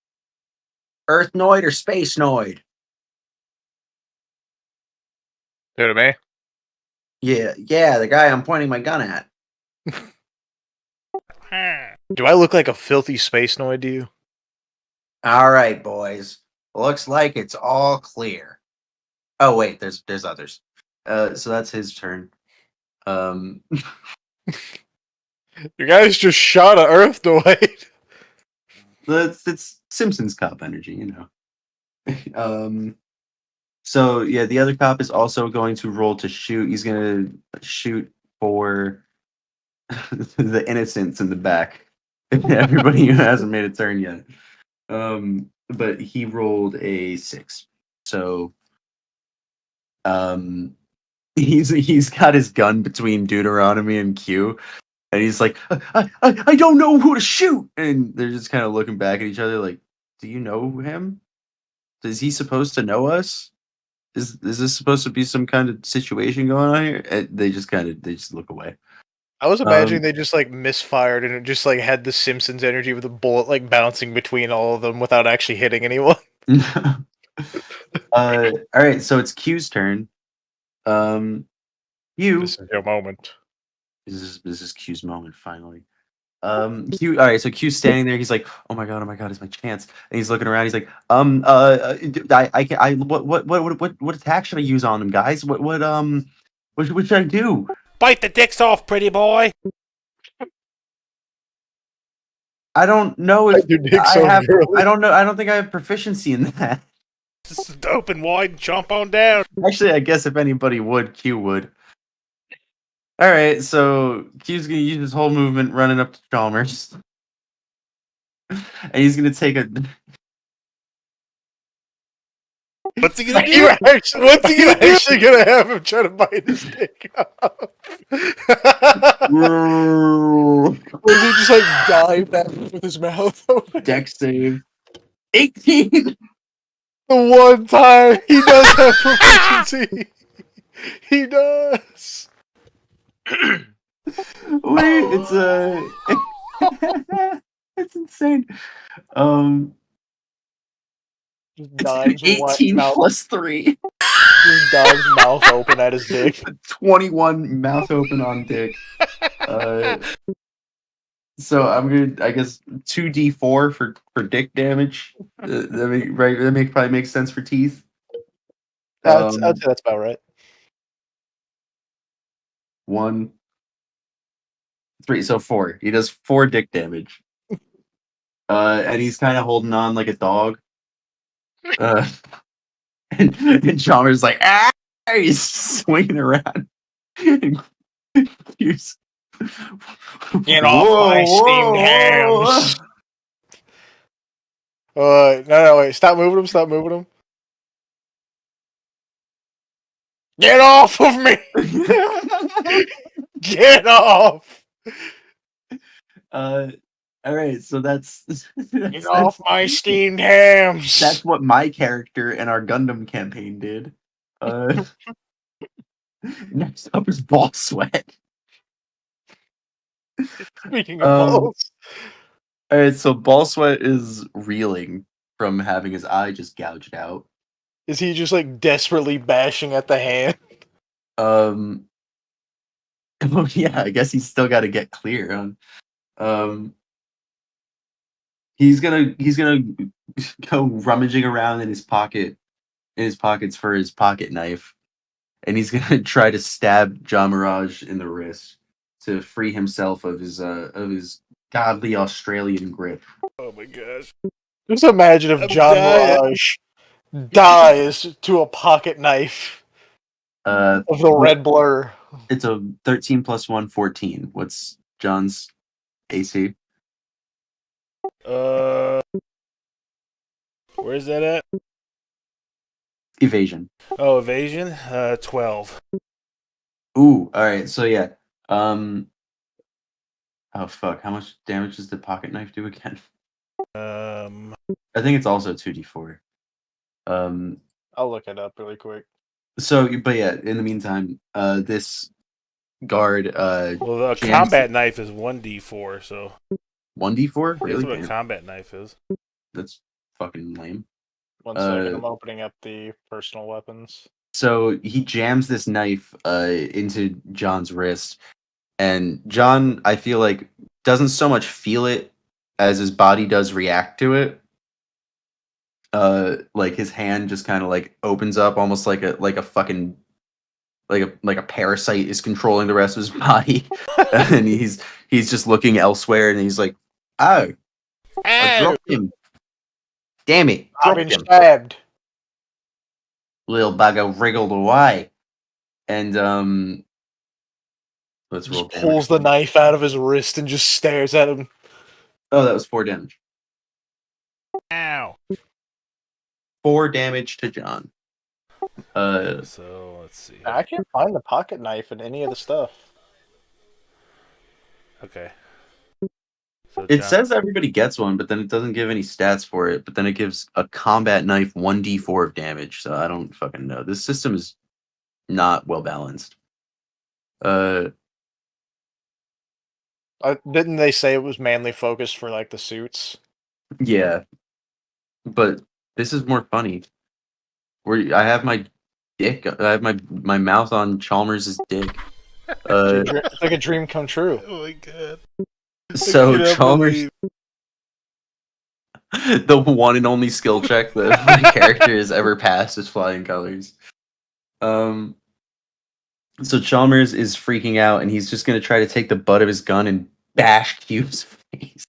B: Earthnoid or Space Noid?
A: Who to me?
B: Yeah, the guy I'm pointing my gun at.
A: Do I look like a filthy space noid to you?
B: All right, boys. Looks like it's all clear. Oh wait, there's others. So that's his turn.
A: You guys just shot an Earthnoid.
B: It's Simpsons cop energy, you know. So yeah, the other cop is also going to roll to shoot. He's gonna shoot for the innocents in the back. Everybody who hasn't made a turn yet. But he rolled a 6. So he's got his gun between Deuteronomy and Q, and he's like, I don't know who to shoot. And they're just kind of looking back at each other like, do you know him? Is he supposed to know us? Is this supposed to be some kind of situation going on here? And they just look away.
A: I was imagining they just like misfired and it just like had the Simpsons energy with a bullet like bouncing between all of them without actually hitting anyone.
B: All right, so it's Q's turn. You.
A: This is your moment.
B: This is Q's moment finally. Q. All right, so Q's standing there. He's like, "Oh my god, it's my chance." And he's looking around. He's like, what attack should I use on him, guys? What should I do?"
D: Bite the dicks off, pretty boy.
B: I don't know if
A: Your dick's
B: I
A: so
B: have.
A: girly.
B: I don't know. I don't think I have proficiency in that.
D: Just open wide and chomp on down.
B: Actually, I guess if anybody would, Q would. All right, so Q's gonna use his whole movement running up to Chalmers, and he's gonna take a.
D: What's he gonna
A: You
D: do?
A: actually,
D: What's he gonna do?
A: actually gonna have him try to bite his dick off? Or does he just like dive back with his mouth open?
B: Deck save. 18.
A: The one time he does have proficiency. He does.
B: Wait, it's it's insane.
A: Just
B: It's
A: dives
B: 18
A: mouth,
B: plus 3.
A: just dives mouth open at his dick.
B: 21 mouth open on dick. So I'm gonna, I guess, 2d4 for dick damage. That probably makes sense for teeth.
A: I'd say that's about right.
B: 1, 3, so 4. He does 4 dick damage. And he's kind of holding on like a dog. And Chalmers like, ah! He's swinging around. He's,
A: Get off my steamed hams. No, wait. Stop moving him. Stop moving him. Get off of me! Get off!
B: All right, so that's
A: Get off my steamed hams!
B: that's what my character and our Gundam campaign did. Next up is Ball Sweat.
A: Speaking of balls.
B: All right, so Ball Sweat is reeling from having his eye just gouged out.
A: Is he just like desperately bashing at the hand?
B: Oh yeah, I guess he's still got to get clear on. He's gonna go rummaging around in his pockets for his pocket knife, and he's gonna try to stab John Mirage in the wrist to free himself of his godly Australian grip.
D: Oh my gosh.
A: Just imagine if
D: I'm
A: John
D: dying.
A: Mirage dies to a pocket knife of the red blur.
B: It's a 13 plus 1, 14. What's John's AC?
D: Where's that at?
B: Evasion.
D: Oh, evasion. 12.
B: Ooh, all right. So yeah. Oh fuck! How much damage does the pocket knife do again? I think it's also 2d4.
A: I'll look it up really quick.
B: So, but yeah. In the meantime, this guard.
D: Well, the
B: jams-
D: combat knife is 1d4, so
B: 1d4.
D: that's
B: Really?
D: what a
B: Damn,
D: combat knife is.
B: that's fucking lame.
A: One second, I'm opening up the personal weapons.
B: So he jams this knife into John's wrist, and John, I feel like, doesn't so much feel it as his body does react to it. Like his hand just kind of like opens up, almost like a fucking like a parasite is controlling the rest of his body, and he's just looking elsewhere, and he's like, "Oh, I dropped him! Damn it,
A: I've
B: dropped
A: been
B: him!"
A: stabbed.
B: Little bugger wriggled away, and let's roll.
A: Just pulls the knife out of his wrist and just stares at him.
B: Oh, that was 4 damage.
D: Ow.
B: 4 damage to John.
D: So let's see.
A: I can't find the pocket knife in any of the stuff.
D: Okay. So
B: It
D: John-
B: says everybody gets one, but then it doesn't give any stats for it. But then it gives a combat knife 1d4 of damage. So I don't fucking know. This system is not well balanced.
A: Didn't they say it was mainly focused for like the suits?
B: Yeah, but this is more funny. Where I have my dick, I have my mouth on Chalmers' dick.
A: It's like a dream come true.
D: Oh my god.
B: So
D: can't
B: Chalmers, the one and only skill check that my character has ever passed is flying colors. So Chalmers is freaking out, and he's just gonna try to take the butt of his gun and bash Q's face.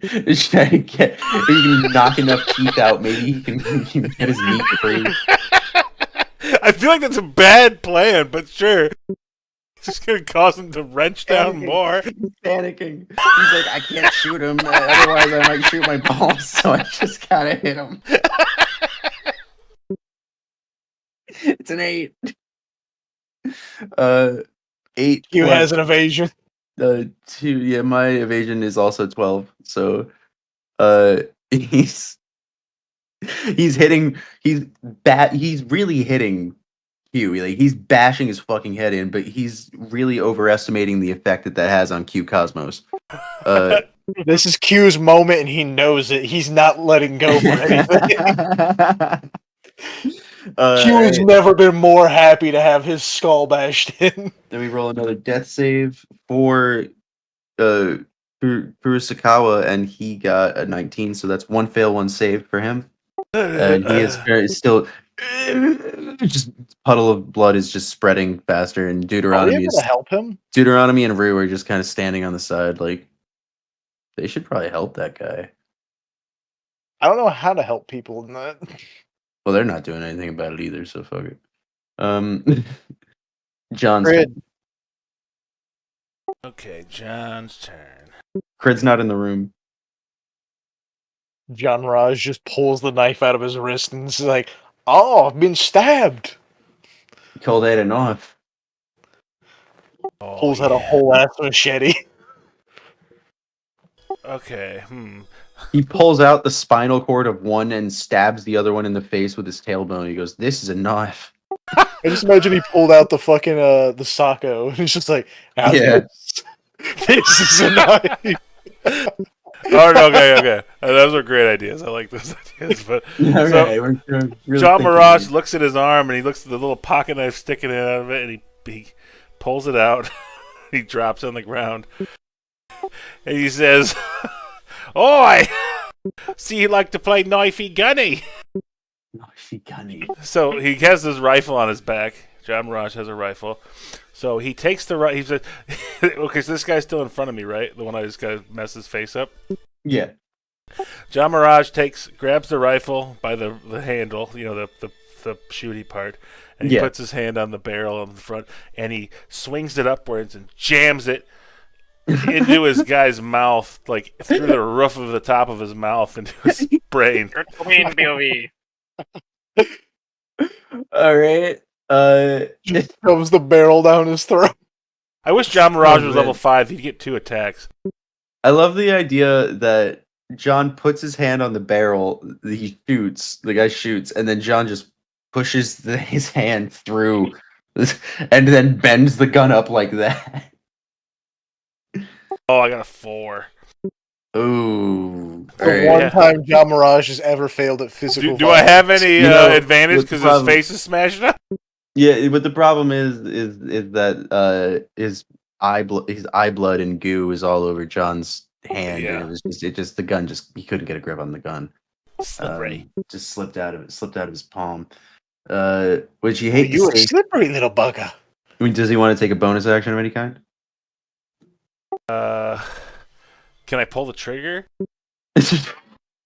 B: He's trying to get, if he can knock enough teeth out, maybe he can get his meat free.
D: I feel like that's a bad plan, but sure. It's just gonna cause him to wrench down more.
B: He's panicking. He's like, I can't shoot him, otherwise I might shoot my balls, so I just gotta hit him. It's an 8. 8.
A: Q has an evasion.
B: 2. Yeah, my evasion is also 12. So, he's hitting. He's really hitting Q. Like, he's bashing his fucking head in, but he's really overestimating the effect that has on Q Cosmos.
A: This is Q's moment, and he knows it. He's not letting go for anything. Q has never been more happy to have his skull bashed in.
B: Then we roll another death save for Kurosakawa, and he got a 19, so that's 1 fail, 1 save for him. And he is still just puddle of blood is just spreading faster, and
A: Are we
B: Deuteronomy
A: able to help him?
B: Deuteronomy and Rue are just kind of standing on the side, like they should probably help that guy.
A: I don't know how to help people in that.
B: Well, they're not doing anything about it either, so fuck it. John's
A: Crid.
B: turn.
D: Okay, John's turn.
B: Crid's not in the room.
A: John Raj just pulls the knife out of his wrist and is like, "Oh, I've been stabbed."
B: Cold had a knife.
D: Oh,
A: Pulls out a
D: yeah.
A: whole ass machete.
D: Okay,
B: He pulls out the spinal cord of one and stabs the other one in the face with his tailbone. He goes, "This is a knife."
A: I just imagine he pulled out the fucking the Sacco and he's just like, "Now
B: Yeah.
A: this is a knife."
D: Oh, no, okay. Those are great ideas. I like those ideas. But
B: Okay, we're really
D: John
B: thinking
D: Mirage
B: here.
D: looks at his arm and he looks at the little pocket knife sticking out of it, and he pulls it out. He drops it on the ground, and he says, "Oi, see you like to play knifey gunny."
B: Knifey gunny.
D: So he has his rifle on his back. John Mirage has a rifle. So he takes the right. He said, "Okay, so this guy's still in front of me, right? The one I just got to mess his face up."
B: Yeah.
D: John Mirage grabs the rifle by the handle, the shooty part, and he puts his hand on the barrel on the front, and he swings it upwards and jams it into his guy's mouth, like through the roof of the top of his mouth into his brain.
C: Queen POV.
B: All right.
A: Just shoves the barrel down his throat.
D: I wish John Mirage was
B: man.
D: level 5. He'd get 2 attacks.
B: I love the idea that John puts his hand on the barrel. He shoots. The guy shoots, and then John just pushes his hand through, and then bends the gun up like that.
D: Oh, I got a 4.
B: Ooh.
A: The
B: Alright.
A: one time John Mirage has ever failed at physical
D: Do I have any
B: You know,
D: advantage
B: what's the
D: because his
B: problem?
D: face is smashed up?
B: Yeah, but the problem is that his eye blood and goo is all over John's hand,
D: Yeah.
B: and it just the gun he couldn't get a grip on the gun.
D: Slippery.
B: Just slipped out of his palm. Which you hate
A: You
B: to
A: a
B: see.
A: slippery little bugger.
B: I mean, does he want to take a bonus action of any kind?
D: Can I pull the trigger?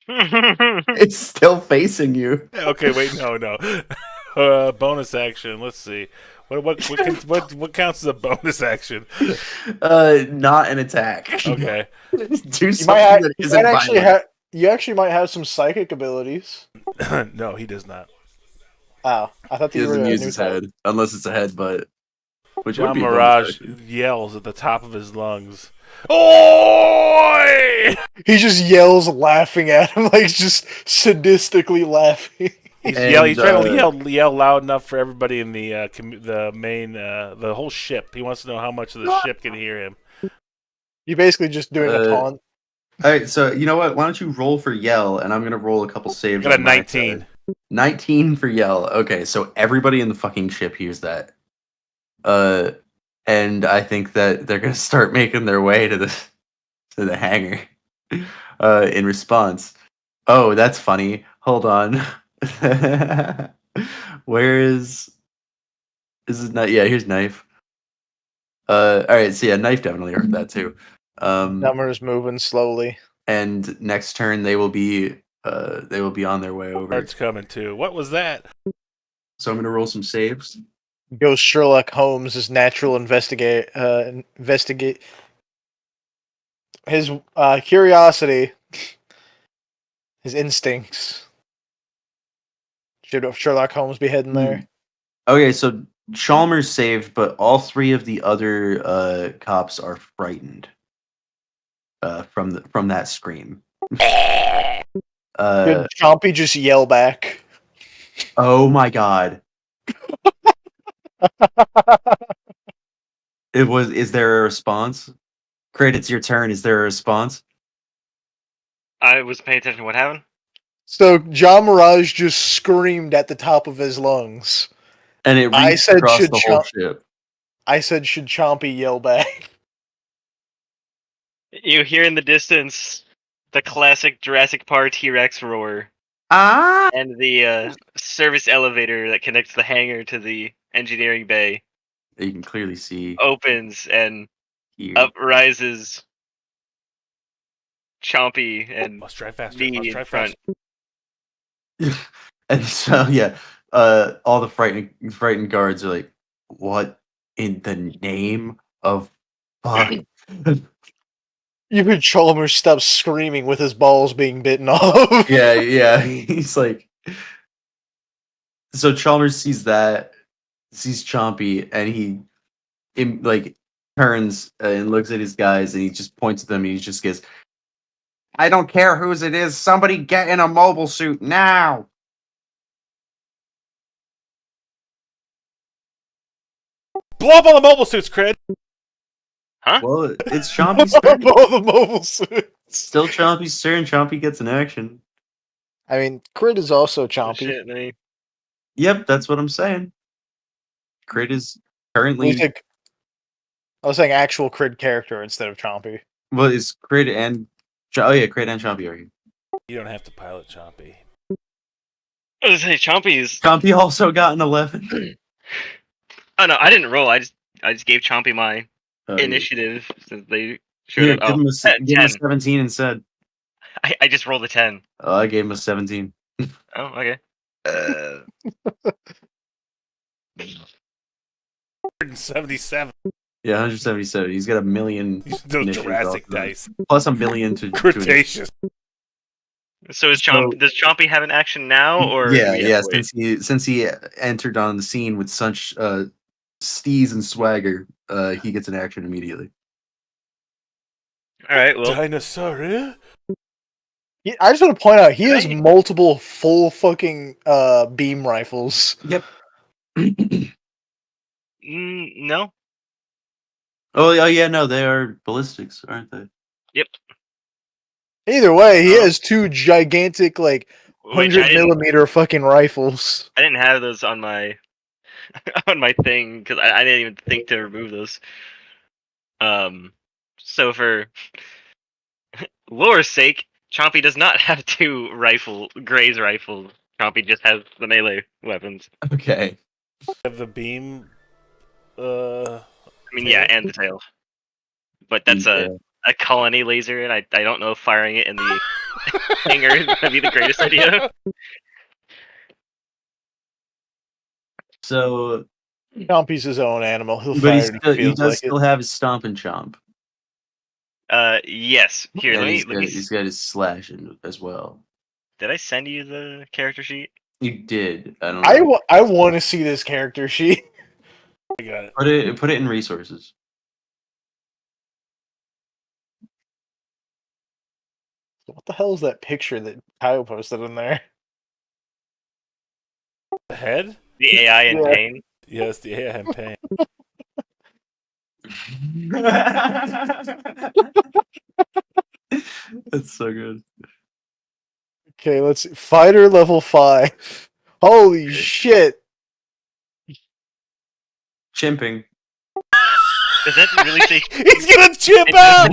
B: It's still facing you.
D: Okay, wait, no. Bonus action. Let's see. What counts as a bonus action?
B: Not an attack.
D: Okay.
B: Do
A: You
B: something
A: might,
B: that
A: you
B: isn't
A: might actually
B: violent.
A: you actually might have some psychic abilities.
D: No, he does not.
A: Oh, I thought
B: He
A: you were
B: doesn't
A: a
B: use
A: new
B: his
A: type.
B: head unless it's a headbutt. Which would
D: John
B: be a bonus
D: Mirage
B: action.
D: yells at the top of his lungs. Oi!
A: He just yells, laughing at him, like just sadistically laughing.
D: He's
B: And,
D: trying to yell loud enough for everybody in the main the whole ship. He wants to know how much of the ship can hear him.
A: You're basically just doing a taunt.
B: All right, so you know what? Why don't you roll for yell, and I'm gonna roll a couple saves.
D: Got a
B: on my
D: 19.
B: side. 19 for yell. Okay, so everybody in the fucking ship hears that. And I think that they're gonna start making their way to to the hangar. In response, oh, that's funny. Hold on. Where is his knife? Yeah, here's knife. All right, so yeah, knife definitely heard that too.
A: Dumber's moving slowly.
B: And next turn they will be on their way over.
D: Guards coming too. What was that?
B: So I'm gonna roll some saves.
A: Goes Sherlock Holmes' natural investigate his curiosity, his instincts. Should Sherlock Holmes be heading there?
B: Okay, so Chalmers saved, but all three of the other cops are frightened from that scream.
A: Did Chompy just yell back?
B: Oh my god! Is there a response? Crit, it's your turn. Is there a response?
C: I was paying attention to what happened.
A: So John Mirage just screamed at the top of his lungs.
B: And it
A: I
B: reached
A: said
B: across
A: should
B: the whole ship.
A: I said, should Chompy yell back?
C: You hear in the distance the classic Jurassic Park T-Rex roar,
B: Ah!
C: and the service elevator that connects the hangar to the engineering bay
B: You can clearly see
C: opens, and
B: here.
C: up rises Chompy and
D: Must drive faster.
C: me
D: Must
C: in
D: drive
C: front.
D: faster.
B: And so yeah, all the frightened guards are like, "What in the name of fuck?"
A: You could Chalmers stop screaming with his balls being bitten off.
B: yeah. He's like, so Chalmers sees Chompy, and he turns and looks at his guys, and he just points at them, and he just goes, "I don't care whose it is. Somebody get in a mobile suit now."
D: Blow up all the mobile suits, Cred.
B: Well, it's Chompy's turn.
A: All the mobile suits.
B: Still Chompy's turn. Chompy gets an action.
A: I mean, Crit is also
C: Oh,
A: Chompy.
C: shit, me.
B: Yep, that's what I'm saying. Crit is currently
A: I was saying actual Crit character instead of Chompy.
B: well, is Crit and Crit and Chompy are here.
D: You don't have to pilot Chompy.
C: I was gonna say Chompy's.
B: Chompy also got an 11.
C: Oh no, I didn't roll. I just gave Chompy my
B: Oh,
C: initiative since they
B: Here,
C: showed up.
B: give him a
C: 10.
B: 17 instead.
C: I just rolled a 10.
B: Oh, I gave him a 17.
C: Oh, okay.
D: 177.
B: Yeah, 177. He's got a million.
D: Those
B: initiatives
D: Jurassic
B: off of it.
D: dice.
B: Plus a million to
D: Cretaceous.
C: So does Chompy have an action now, or
B: yeah,
C: do we have to wait?
B: since he entered on the scene with such steez and swagger, he gets an action immediately.
C: All right. Well,
D: Dinosaur, eh?
A: I just want to point out he has
C: Right.
A: multiple full fucking beam rifles.
B: Yep.
C: no.
B: Oh yeah, no, they are ballistics, aren't they?
C: Yep.
A: Either way, he has two gigantic like
C: Which
A: 100mm fucking rifles.
C: I didn't have those on my on my thing because I didn't even think to remove those. So for lore's sake, Chompy does not have two Gray's rifles. Chompy just has the melee weapons.
B: Okay.
D: Have the beam.
C: I mean, yeah, and the tail. But that's a colony laser, and I don't know if firing it in the hangar is going to be the greatest idea.
B: So,
A: Chompy's his own animal. He'll
B: but
A: fire it if he
B: he
A: feels
B: does
A: like
B: still
A: it.
B: have his stomp and chomp.
C: Yes. Here,
B: And
C: let me.
B: he's got his slash as well.
C: Did I send you the character sheet?
B: You did. I don't know.
A: I want to see this character sheet.
D: I got it.
B: Put it in resources.
A: What the hell is that picture that Kyle posted in there?
D: The head?
C: The AI in
A: Yeah.
C: pain.
D: Yes, the AI in pain.
B: That's so good.
A: Okay, let's see. Fighter level 5. Holy shit!
B: Chimping.
C: Does that really say
D: He's gonna chip out.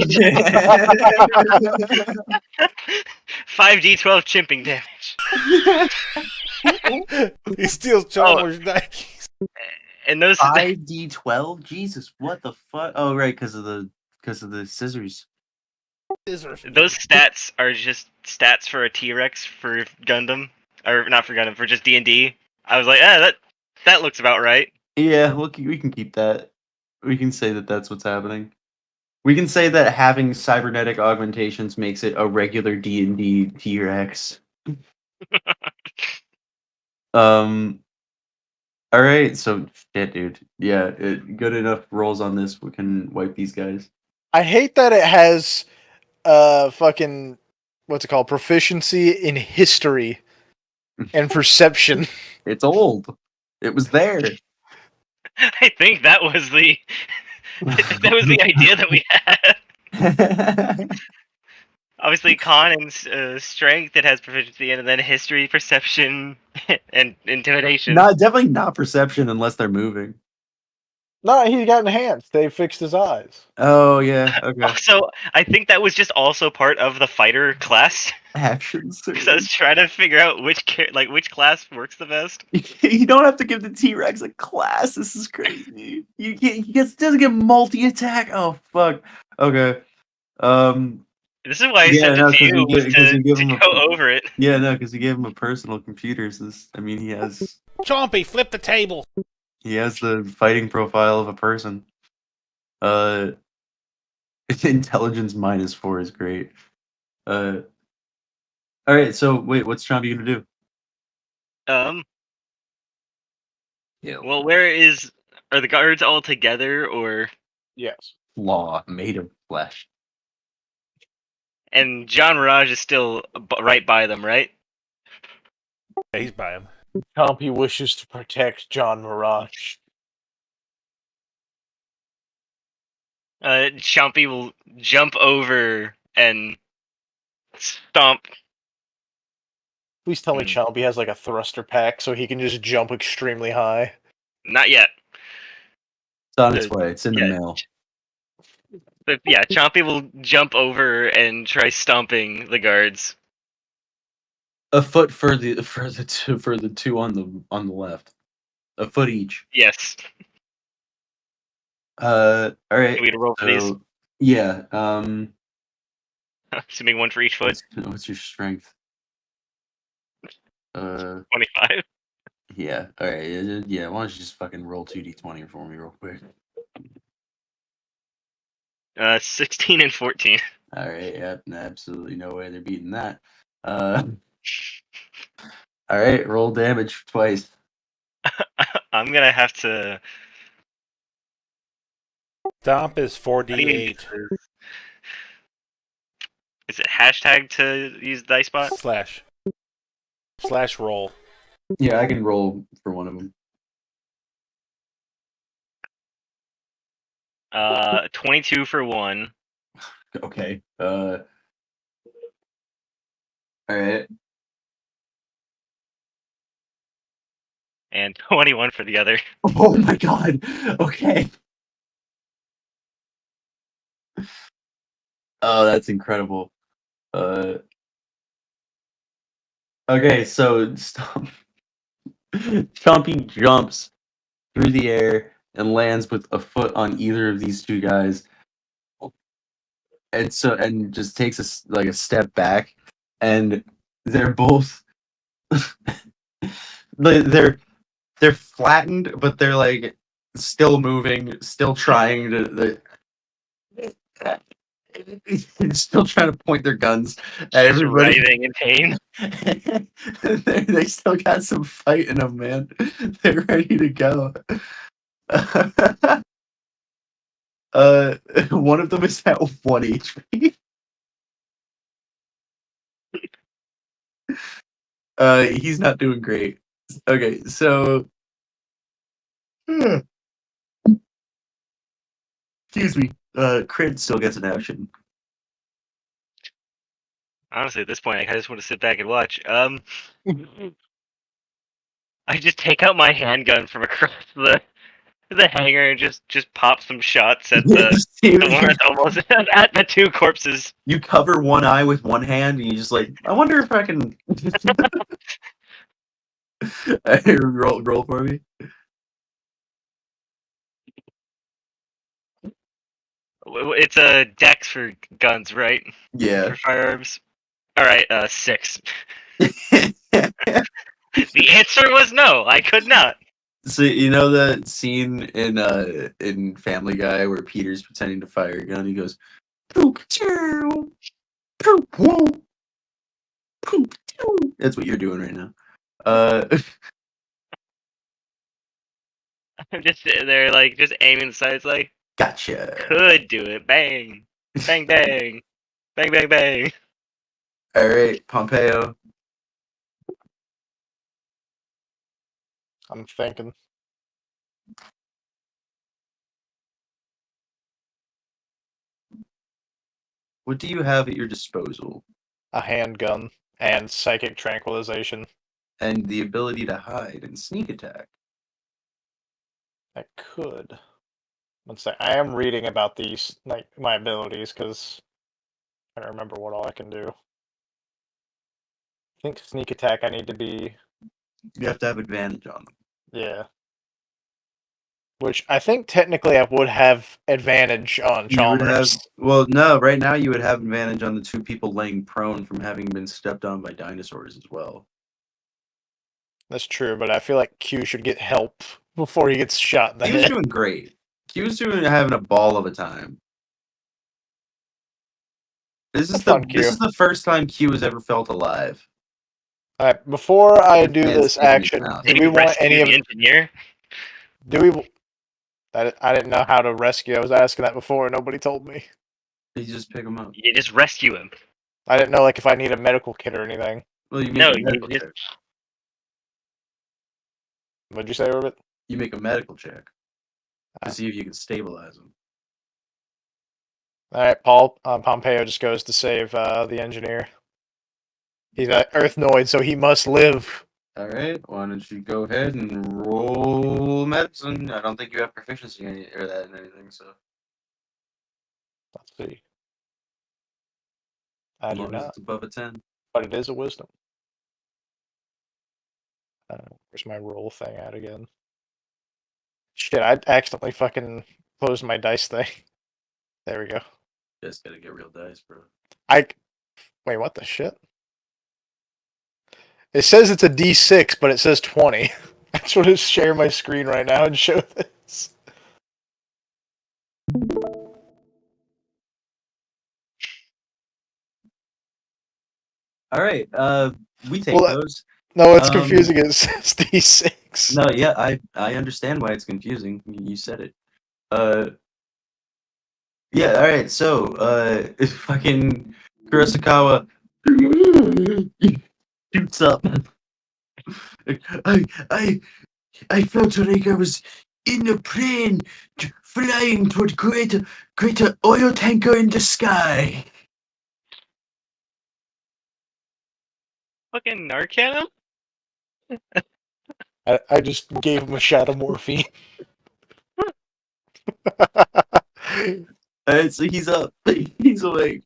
C: 5d12 chimping damage?
D: He steals Chalmers' Nikes.
C: And those
B: 5d12? Jesus, what the fuck? Oh, right, because of the scissors.
C: those stats are just stats for a T-Rex for Gundam, or not for Gundam, for just D&D. I was like, that looks about right.
B: Yeah, we can keep that. We can say that that's what's happening. We can say that having cybernetic augmentations makes it a regular D&D T-Rex. All right, so shit, dude. Yeah, good enough rolls on this. We can wipe these guys.
A: I hate that it has fucking what's it called? Proficiency in history and perception.
B: It's old. It was there.
C: I think that was the idea that we had. Obviously, con and strength, it has proficiency in, and then history, perception, and intimidation.
B: Definitely not perception unless they're moving.
A: No, he got enhanced. They fixed his eyes.
B: Oh yeah, okay.
C: Also, I think that was just also part of the fighter class.
B: Actions.
C: Because I was trying to figure out which class works the best.
B: You don't have to give the T-Rex a class. This is crazy. You can't. He doesn't get multi-attack. Oh fuck. Okay.
C: This is why I sent it to you, was to go over it.
B: Yeah, no, because he gave him a personal computer. So he has.
D: Chompy, flip the table.
B: He has the fighting profile of a person. Intelligence -4 is great. All right. So wait, what's Chompy gonna do?
C: Yeah. Well, are the guards all together, or?
A: Yes.
B: Law made of flesh.
C: And John Mirage is still right by them, right?
D: Yeah, he's by him.
A: Chompy wishes to protect John Mirage.
C: Chompy will jump over and stomp.
A: Please tell me Chompy has like a thruster pack so he can just jump extremely high.
C: Not yet.
B: It's on its way. It's in the mail.
C: But yeah, Chompy will jump over and try stomping the guards.
B: A foot for the two on the left. A foot each.
C: Yes.
B: All right.
C: Can we roll for these?
B: Yeah.
C: Assuming one for each foot.
B: What's your strength?
C: 25.
B: Yeah. All right. Yeah. Why don't you just fucking roll 2d20 for me real quick?
C: 16 and 14.
B: All right. Yep. Absolutely no way they're beating that. All right. Roll damage twice.
C: I'm gonna have to.
D: Stomp is 4d8.
C: Is it hashtag to use dice bot?
D: Slash roll.
B: Yeah, I can roll for one of them.
C: 22 for one.
B: Okay. All right.
C: And 21 for the other.
B: Oh my god. Okay. Oh, that's incredible. Okay, so Chompy jumps through the air and lands with a foot on either of these two guys, and just takes a step back, and they're both they're flattened, but they're like still moving, still trying to. Still trying to point their guns at everybody.
C: Writhing in pain.
B: They still got some fight in them, man. They're ready to go. One of them is at 1 HP. He's not doing great. Okay, so excuse me. Crit still gets an action.
C: Honestly, at this point, I just want to sit back and watch. I just take out my handgun from across the the hangar and just pop some shots at the one that's almost at the two corpses.
B: You cover one eye with one hand, and you just like, I wonder if I can roll for me.
C: It's a dex for guns, right?
B: Yeah.
C: For firearms. All right, 6. The answer was no. I could not.
B: So you know the scene in Family Guy where Peter's pretending to fire a gun? He goes, "Poop, chow, poop, whoa, poop, chow." That's what you're doing right now.
C: They're like just aiming the sights, like
B: Gotcha.
C: could do it. Bang, bang, bang, bang, bang, bang.
B: All right, Pompeo.
A: I'm thinking.
B: What do you have at your disposal?
A: A handgun and psychic tranquilization.
B: And the ability to hide and sneak attack.
A: I could. Let's say I am reading about these, like my abilities, because I don't remember what all I can do. I think sneak attack. I need to be.
B: You have to have advantage on them.
A: Yeah. Which I think technically I would have advantage on
B: You would have,
A: Chalmers.
B: well, no, right now you would have advantage on the two people laying prone from having been stepped on by dinosaurs as well.
A: That's true, but I feel like Q should get help before he gets shot in the
B: He was
A: head.
B: doing great. He was having a ball of a time. This is
A: Fun, Q.
B: this is the first time Q has ever felt alive.
A: All right, before I do
B: Man's
A: this
B: sticking his
A: action,
B: mouth.
A: do
C: Did
A: we
C: you
A: want
C: rescue
A: any of
C: the engineer?
A: Do we? I didn't know how to rescue. I was asking that before, and nobody told me.
B: You just pick him up.
C: You just rescue him.
A: I didn't know like if I need a medical kit or anything.
B: Well, you make
C: No,
B: a
C: you
B: medical
C: just-
B: check.
A: What'd you say, Robert?
B: You make a medical check
A: Ah.
B: to see if you can stabilize him.
A: All right, Paul Pompeo just goes to save the engineer. He's an Earthnoid, so he must live.
B: All right, why don't you go ahead and roll medicine? I don't think you have proficiency in or that in anything, so.
A: Let's see. I
B: As
A: do
B: long as
A: not,
B: it's above a 10.
A: but it is a wisdom. Where's my roll thing at again? Shit, I accidentally fucking closed my dice thing. There we go.
B: Just gotta get real dice, bro.
A: Wait, what the shit? It says it's a D6, but it says 20. I just want to share my screen right now and show this.
B: All right, we take
A: Well,
B: those.
A: No, it's confusing. It says D6.
B: No, yeah, I understand why it's confusing. You said it. Yeah, all right. So, fucking Kurosakawa shoots up. I felt like I was in a plane flying toward greater oil tanker in the sky.
C: Fucking Narcan him?
A: I just gave him a shot of morphine.
B: Alright, so he's up. He's awake.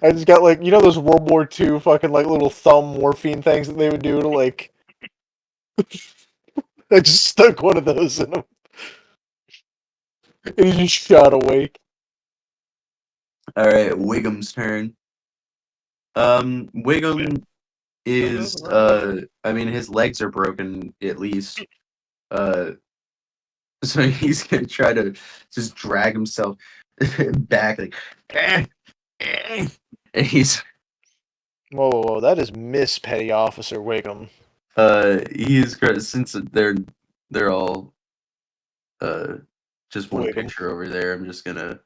A: I just got like, you know those World War II fucking like little thumb morphine things that they would do to like... I just stuck one of those in him. And he just shot awake.
B: Alright, Wiggum's turn. Wiggum is I mean his legs are broken at least. So he's gonna try to just drag himself back like and he's
A: Whoa, that is Miss Petty Officer Wiggum.
B: he's since they're all just one
A: Wiggum.
B: picture over there, I'm just gonna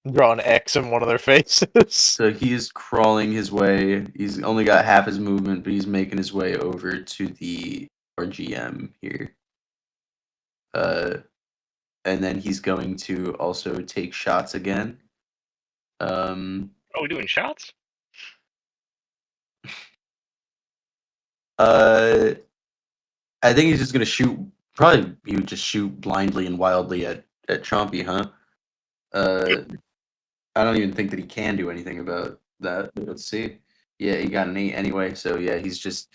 A: Draw an X in one of their faces.
B: so he's crawling his way. He's only got half his movement, but he's making his way over to the RGM here. And then he's going to also take shots again.
C: Are we doing shots?
B: I think he's just gonna shoot Probably he would just shoot blindly and wildly at Chompy, huh? I don't even think that he can do anything about that. Let's see. Yeah, he got an 8 anyway, so yeah, he's just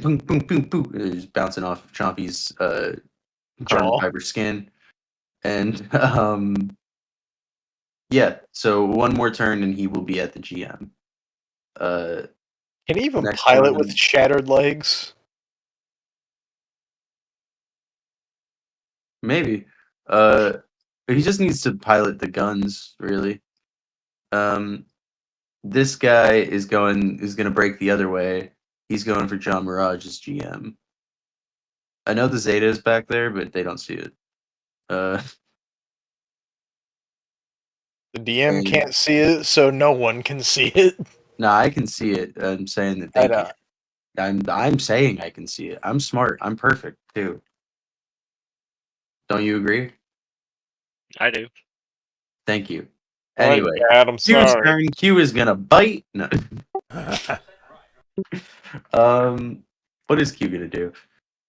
B: boom, boom, boom, boom, just bouncing off Chompy's carbon
A: Jaw.
B: fiber skin. And yeah, so one more turn and he will be at the GM.
A: Can he even
B: Next
A: pilot
B: one.
A: with shattered legs?
B: Maybe. He just needs to pilot the guns, really. This guy is gonna break the other way. He's going for John Mirage as GM. I know the Zeta is back there, but they don't see it.
A: The DM
B: And-
A: can't see it, so no one can see it.
B: Nah, I can see it. I'm saying that
A: I
B: they
A: know.
B: can't. I'm saying I can see it. I'm smart. I'm perfect too. Don't you agree?
C: I do.
B: Thank you.
A: My
B: Anyway,
A: God, I'm
B: Q's
A: sorry.
B: turn. Q is gonna bite. No. What is Q gonna do?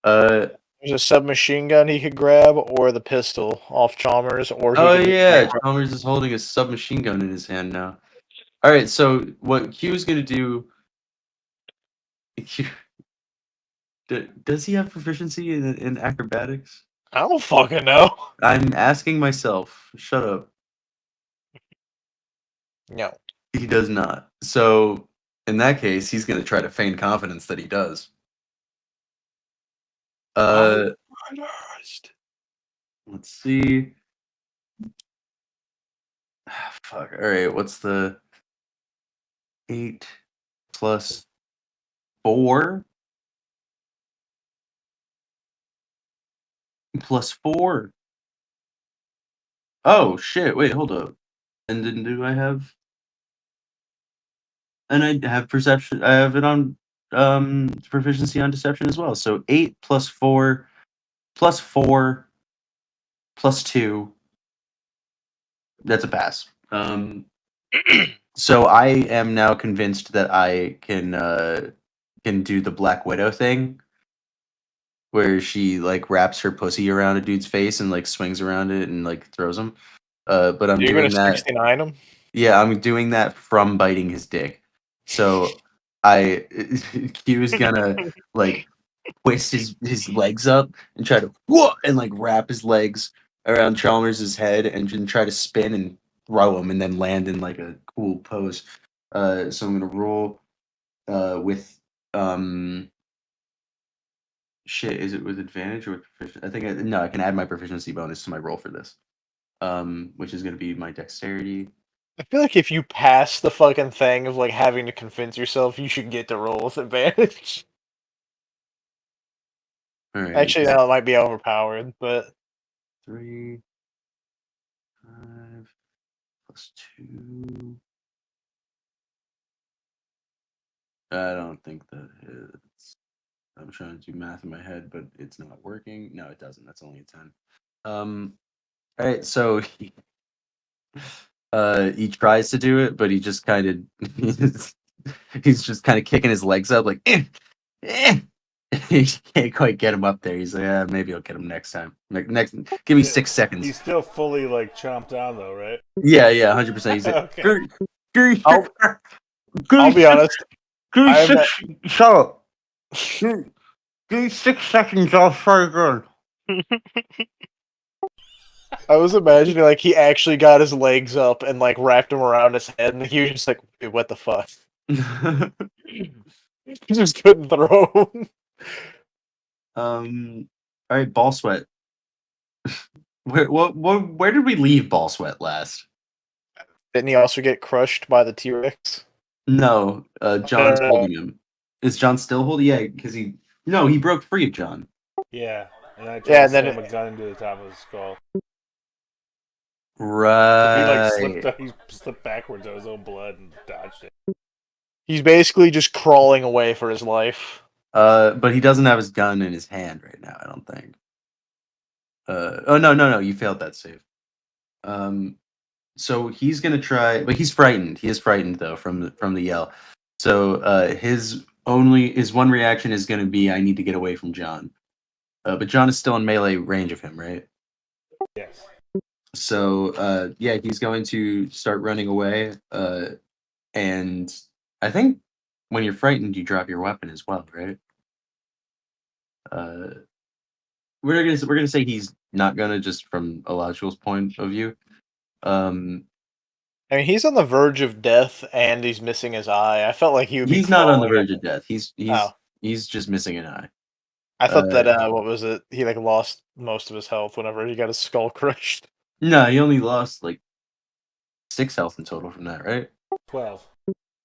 A: There's a submachine gun he could grab, or the pistol off Chalmers, or he
B: Oh
A: could
B: yeah, Chalmers is holding a submachine gun in his hand now. All right, so what Q is gonna do? Does he have proficiency in acrobatics?
A: I don't fucking know.
B: I'm asking myself. Shut up.
A: No.
B: He does not. So in that case, he's gonna try to feign confidence that he does. Let's see. Fuck. All right. What's the 8 plus 4 plus 4? Oh shit! Wait, hold up. And then do I have? And I have perception. I have it on proficiency on deception as well. So 8 plus 4 plus 4 plus 2. That's a pass. So I am now convinced that I can do the Black Widow thing, where she like wraps her pussy around a dude's face and like swings around it and like throws him. But I'm
A: You're
B: doing
A: gonna
B: that.
A: 69 him?
B: Yeah, I'm doing that from biting his dick. So I Q is gonna like twist his legs up and try to and like wrap his legs around Chalmers' head and then try to spin and throw him and then land in like a cool pose. So I'm gonna roll with shit. Is it with advantage or with proficiency? I think no. I can add my proficiency bonus to my roll for this, which is gonna be my dexterity.
A: I feel like if you pass the fucking thing of like having to convince yourself, you should get to roll with advantage.
B: All right.
A: Actually, no, it might be overpowered, but
B: 3, 5 plus 2. I don't think that hits. I'm trying to do math in my head, but it's not working. No, it doesn't. That's only a 10. All right, so he tries to do it, but he just kind of he's just kind of kicking his legs up like he can't quite get him up there. He's like, yeah, maybe I'll get him next time. Like next, give me 6 seconds.
D: He's still fully like chomped on though, right?
B: Yeah, 100%. He's like,
D: Okay.
A: I'll be honest.
B: give me
A: I have
B: 6. Shut up. Give me 6 seconds. I'll try again.
A: I was imagining like he actually got his legs up and like wrapped them around his head, and he was just like, "Wait, what the fuck?" He just couldn't throw him.
B: All right, Ball Sweat. Where did we leave Ball Sweat last?
A: Didn't he also get crushed by the T-Rex?
B: No, John's holding him. Is John still holding? Yeah, because he broke free of John.
D: Yeah, and I tried
A: Yeah,
D: to
A: and then
D: slam a gun into the top of his skull.
B: Right.
D: He slipped backwards on his own blood and dodged it.
A: He's basically just crawling away for his life.
B: But he doesn't have his gun in his hand right now. I don't think. Oh no! You failed that save. So he's gonna try, but he's frightened. He is frightened though from the yell. So his one reaction is gonna be, I need to get away from John. But John is still in melee range of him, right?
D: Yes.
B: So yeah, he's going to start running away. And I think when you're frightened, you drop your weapon as well, right? We're gonna say he's not gonna, just from a logical point of view.
A: I mean, he's on the verge of death, and he's missing his eye. I felt like he would be.
B: He's not on the
A: crawling
B: verge of death.
A: Oh.
B: He's just missing an eye.
A: I thought that what was it? He like lost most of his health whenever he got his skull crushed.
B: No, he only lost like 6 health in total from that, right?
D: 12.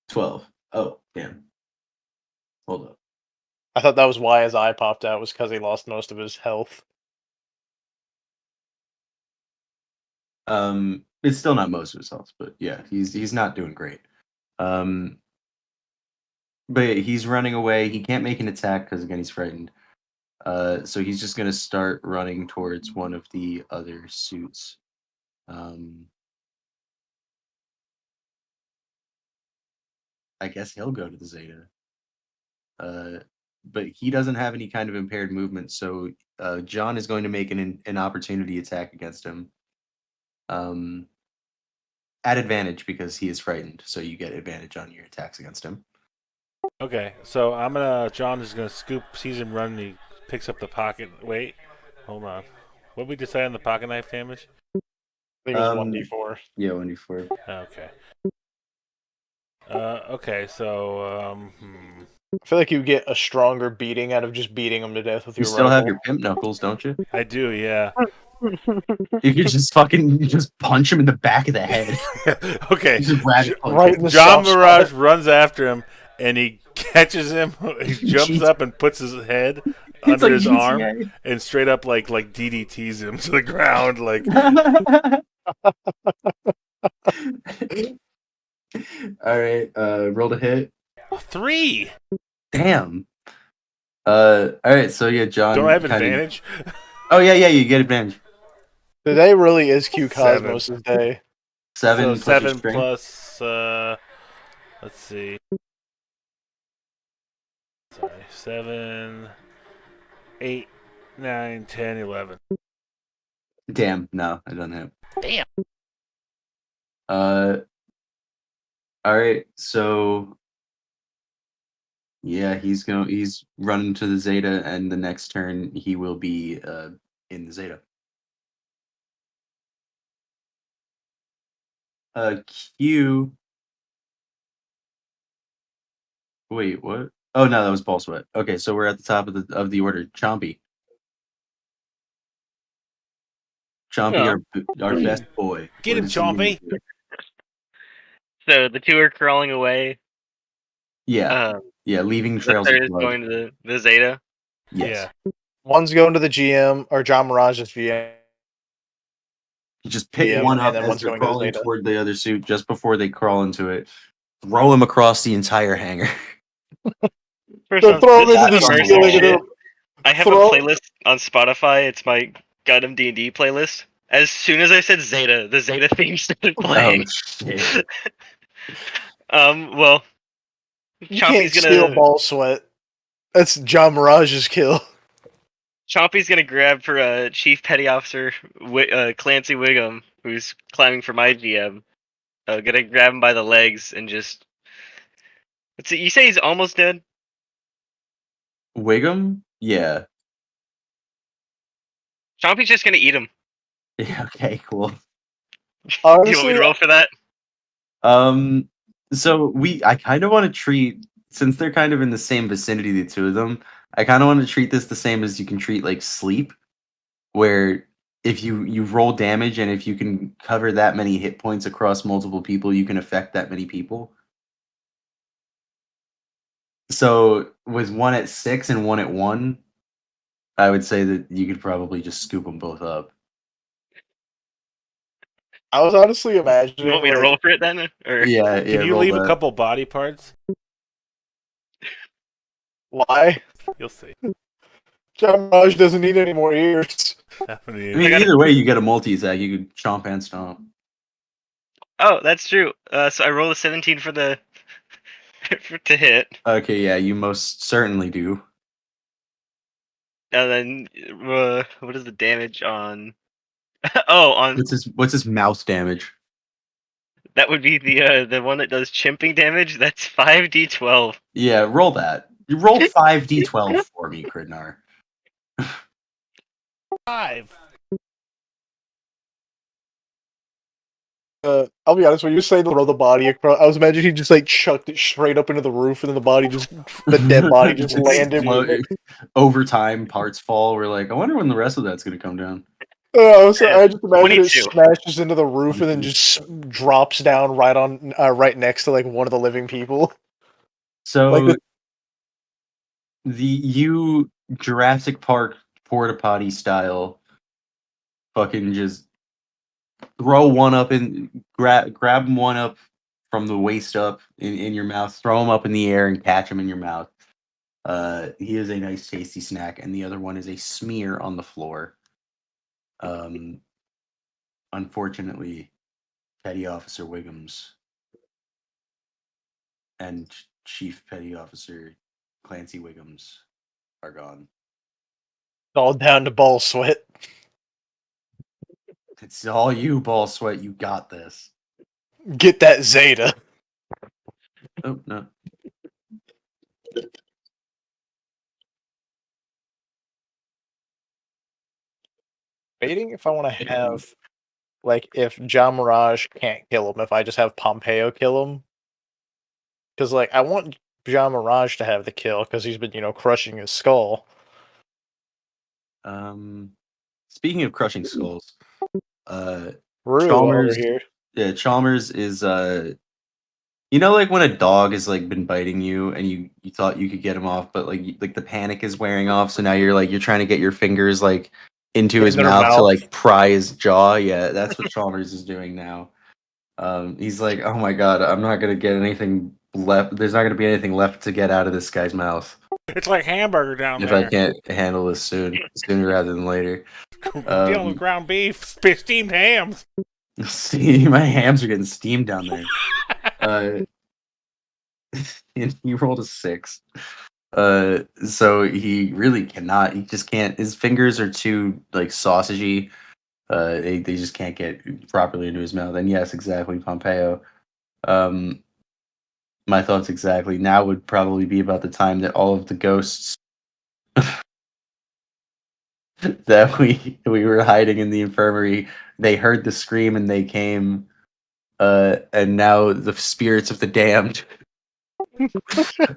B: 12. Oh, damn. Hold up.
A: I thought that was why his eye popped out, was because he lost most of his health.
B: It's still not most of his health, but yeah, he's not doing great. But yeah, he's running away. He can't make an attack because again he's frightened. So he's just gonna start running towards one of the other suits. I guess he'll go to the Zeta. But he doesn't have any kind of impaired movement, so John is going to make an opportunity attack against him. At advantage because he is frightened, so you get advantage on your attacks against him.
D: Okay, so John is gonna scoop, sees him run, and he picks up the pocket. Wait, hold on. What did we decide on the pocket knife damage?
A: I think it was 1d4.
B: Yeah, 1d4.
D: Okay. Okay, so
A: I feel like you get a stronger beating out of just beating him to death with
B: You
A: your
B: still have
A: rifle.
B: your pimp knuckles, don't you?
D: I do, yeah.
B: You could just just punch him in the back of the head.
D: Okay.
B: Just rabbit punch
A: right
B: him.
A: in the
D: John
A: soft
D: Mirage
A: spot.
D: runs after him, and he catches him. He jumps
B: Jeez.
D: up and puts his head
B: It's
D: under
B: like
D: his arm,
B: GTA.
D: and straight up like DDTs him to the ground. Like,
B: All right, roll to hit.
D: 3.
B: Damn. All right, so yeah, John.
D: Don't I have
B: kinda-
D: advantage?
B: Oh yeah, you get advantage.
A: Today really is Q
D: 7.
A: Cosmos' day.
B: 7
D: So
B: plus your
D: 7
B: strength.
D: plus. Let's see. Sorry, 7, 8, 9, 10, 11.
B: Damn, no, I don't have.
D: Damn.
B: All right, so yeah, he's running to the Zeta, and the next turn he will be in the Zeta. Q. Wait, what? Oh no, that was Ball Sweat. Okay, so we're at the top of the order. Chompy. Chompy, our best boy.
D: Get him,
B: What does he need
D: Chompy.
B: to do?
C: So the two are crawling away.
B: Yeah, yeah, leaving
C: The
B: trails
C: third
B: of
C: is
B: blood.
C: going to the Zeta.
B: Yes.
D: Yeah.
A: One's going to the GM, or John Mirage's GM.
B: You just pick
A: Yeah,
B: one
A: and
B: up
A: then
B: as
A: one's
B: they're
A: going to the
B: crawling
A: Zeta.
B: toward the other suit just before they crawl into it. Throw him across the entire hangar.
C: First
A: They'll
C: off,
A: throw him
C: this
A: into
C: is
A: the
C: immersive
A: ceiling
C: shit.
A: and
C: I have
A: throw-
C: a playlist on Spotify. It's my Gundam D&D playlist. As soon as I said Zeta, the Zeta theme started playing.
B: Oh shit.
C: Well,
A: You can't
C: Chompy's
A: steal
C: gonna
A: Ball Sweat. That's John Mirage's kill.
C: Chompy's gonna grab for Chief Petty Officer Clancy Wiggum, who's climbing for my GM. Gonna grab him by the legs and just. Let's see. You say he's almost dead?
B: Wiggum? Yeah.
C: Chompy's just gonna eat him.
B: Yeah, okay, cool.
C: You want me
A: Honestly,
C: to roll for that?
B: So I kind of want to treat, since they're kind of in the same vicinity, the two of them, I kind of want to treat this the same as you can treat like sleep, where if you roll damage and if you can cover that many hit points across multiple people, you can affect that many people. So with one at 6 and one at 1, I would say that you could probably just scoop them both up.
A: I was honestly imagining.
C: You want me to
A: like,
C: roll for it then? Or
B: Yeah,
D: Can you
B: roll
D: leave a
B: that.
D: couple body parts?
A: Why?
D: You'll see.
A: John Mirage doesn't need any more ears.
B: I mean, either way, you get a multi-attack. You could chomp and stomp.
C: Oh, that's true. So I roll a 17 for the to hit.
B: Okay, yeah, you most certainly do.
C: And then what is the damage on? Oh, on
B: What's his mouse damage?
C: that would be the one that does chimping damage. That's 5d12.
B: Yeah, roll that. You roll 5d12 for me, Kridnar.
D: 5.
A: I'll be honest, when you were saying to throw the body across, I was imagining he just like chucked it straight up into the roof, and then the dead body just landed.
B: Over time, parts fall. We're like, I wonder when the rest of that's gonna come down.
A: I just imagine
C: 22.
A: it smashes into the roof and then just drops down right next to like one of the living people.
B: So
A: Like
B: the Jurassic Park porta potty style, fucking just throw one up and grab one up from the waist up in your mouth, throw him up in the air and catch him in your mouth. He is a nice tasty snack, and the other one is a smear on the floor. Unfortunately, Petty Officer Wiggums and Chief Petty Officer Clancy Wiggums are gone.
A: all down to ball sweat.
B: It's all you, Ball Sweat. You got this.
A: Get that Zeta.
B: Oh, no.
A: Debating if I want to have, like, if John Mirage can't kill him, if I just have Pompeo kill him. Because, like, I want John Mirage to have the kill, because he's been, crushing his skull.
B: Speaking of crushing skulls,
A: Rue
B: Chalmers,
A: over here.
B: yeah, Chalmers is like when a dog has like been biting you and you thought you could get him off, but like the panic is wearing off, so now you're trying to get your fingers like into his mouth to like pry his jaw. Yeah, that's what Chalmers is doing now. He's like, oh my god, I'm not gonna get anything left. There's not gonna be anything left to get out of this guy's mouth.
D: It's like hamburger down
B: If
D: there.
B: I can't handle this sooner rather than later.
D: Dealing with ground beef, steamed hams.
B: See, my hams are getting steamed down there. And he rolled a 6. So he really cannot. He just can't. His fingers are too like sausagey. They just can't get properly into his mouth. And yes, exactly, Pompeo. My thoughts exactly. Now would probably be about the time that all of the ghosts that we were hiding in the infirmary, they heard the scream and they came. And now the spirits of the damned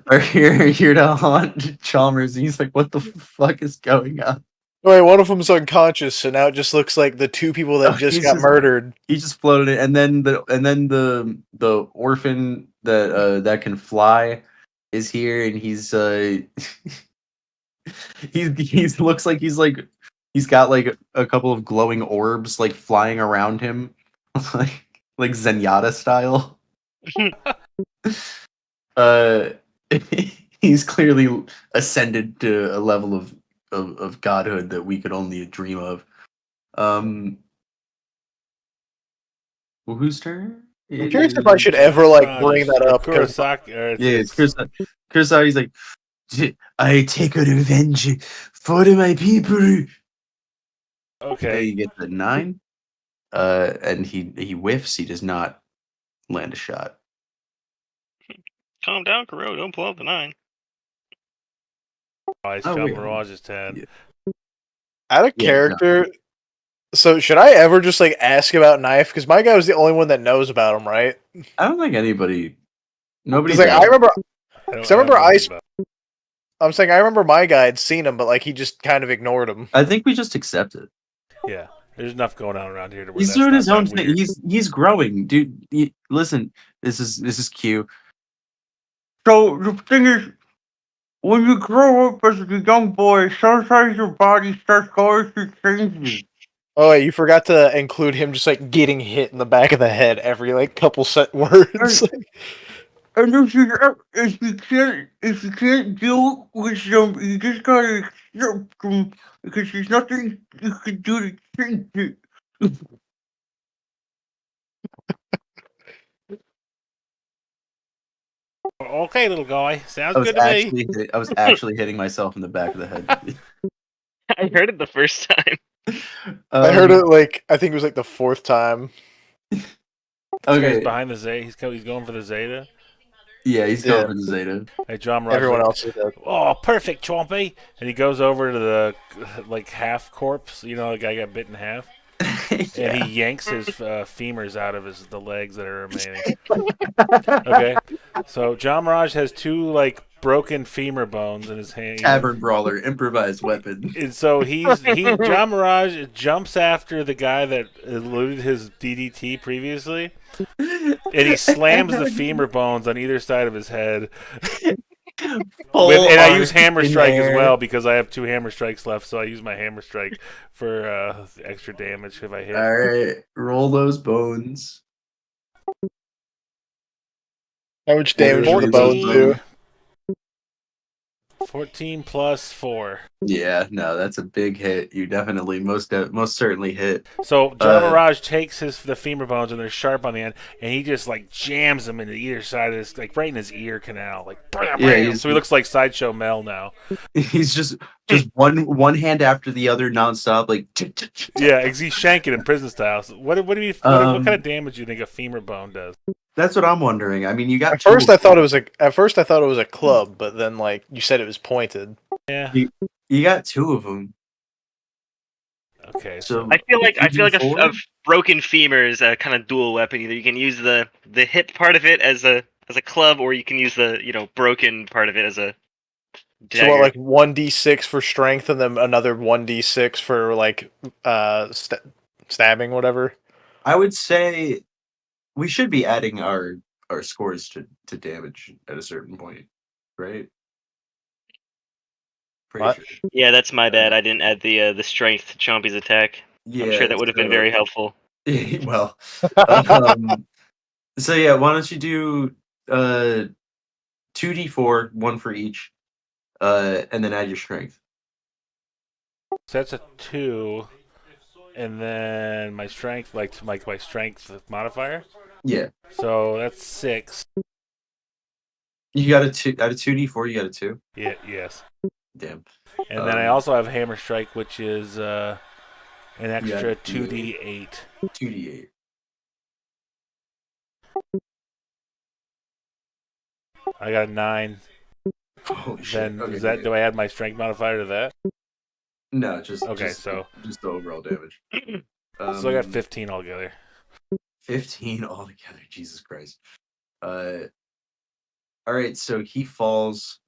B: are here to haunt Chalmers. And he's like, "What the fuck is going on?"
A: Wait, one of them's unconscious, so now it just looks like the two people that just got murdered.
B: He just floated it, and then the orphan that can fly is here, and he's he's looks like he's got like a couple of glowing orbs like flying around him, like Zenyatta style. He's clearly ascended to a level of godhood that we could only dream of. Well, whose turn?
A: I'm curious if I should ever like bring that up.
D: Kurosaki,
B: It's Kurosaki. He's like, I take a revenge for my people.
D: Okay,
B: You get the 9. And he whiffs. He does not land a shot.
C: Calm down, Kuro. Don't pull out the 9.
D: Mirage is 10.
B: Yeah.
A: Out of character. So should I ever just like ask about Knife? Because my guy was the only one that knows about him, right?
B: I don't think nobody.
A: Like I remember.
D: I
A: I'm saying I remember my guy had seen him, but like he just kind of ignored him.
B: I think we just accept it.
D: Yeah, there's enough going on around here to where
B: He's
D: that's
B: doing
D: not
B: his own
D: that
B: thing.
D: weird.
B: He's growing, dude. Listen, this is Q. So the thing is, when you grow up as a young boy, sometimes your body starts going through changes.
A: Oh, wait, you forgot to include him just like getting hit in the back of the head every like couple set words.
B: And if you can't deal with them, you just gotta accept them because there's nothing you can do to change it.
D: Okay, little guy. Sounds good to me.
B: I was actually hitting myself in the back of the head.
C: I heard it the first time.
A: I heard it like I think it was like the 4th time.
D: So
B: Okay.
D: he's behind the Zeta. He's going for the Zeta.
B: Yeah, he's
A: Yeah.
B: going for the Zeta.
D: Hey, John Mirage.
A: Everyone
D: like,
A: else is dead.
D: Oh, perfect, Chompy! And he goes over to the like half corpse. You know, the guy got bit in half, and he yanks his femurs out of the legs that are remaining. Okay, so John Mirage has 2 like broken femur bones in his hand.
B: Tavern brawler, improvised weapon.
D: And so John Mirage jumps after the guy that eluded his DDT previously, and he slams the femur bones on either side of his head. And I use hammer strike as well because I have 2 hammer strikes left, so I use my hammer strike for extra damage if I hit.
B: All right, roll those bones.
A: How much damage do the
D: 14.
A: bones do?
D: 14 plus 4.
B: Yeah, no, that's a big hit. You definitely most certainly hit.
D: So John Mirage takes the femur bones and they're sharp on the end, and he just like jams them into either side of his, like right in his ear canal, like bam,
B: Yeah,
D: bam. So he looks like Sideshow Mel now.
B: He's just one hand after the other nonstop, like.
D: Yeah, he's shanking in prison style. So what kind of damage do you think a femur bone does?
B: That's what I'm wondering. I mean, you got.
A: At first I thought it was a club, but then like you said it was pointed.
D: Yeah.
B: You got 2 of them.
D: Okay.
B: So
C: I feel like
B: four?
C: a broken femur is a kind of dual weapon. Either you can use the hip part of it as a club, or you can use the broken part of it as a dagger.
A: So what, like 1d6 for strength, and then another 1d6 for like stabbing, whatever.
B: I would say we should be adding our scores to damage at a certain point, right? Pretty
A: What?
B: sure.
C: Yeah, that's my bad. I didn't add the strength to Chompy's attack.
B: Yeah,
C: I'm sure that would have been very helpful.
B: well. So yeah, why don't you do 2d4, 1 for each, and then add your strength.
D: So that's a 2, and then my strength, my strength modifier.
B: Yeah,
D: So that's 6.
B: you got a 2 out of 2d4. You got a 2.
D: Yeah. Yes.
B: Damn.
D: And then I also have hammer strike, which is an extra
B: got
D: 2d8.
B: 2d8.
D: I got a 9.
B: Holy shit.
D: Then
B: Okay,
D: is that?
B: okay.
D: Do I add my strength modifier to that?
B: No, just
D: Okay,
B: just,
D: so-
B: just the overall damage.
D: So I got 15 altogether.
B: 15 altogether. Jesus Christ. All right, so he falls.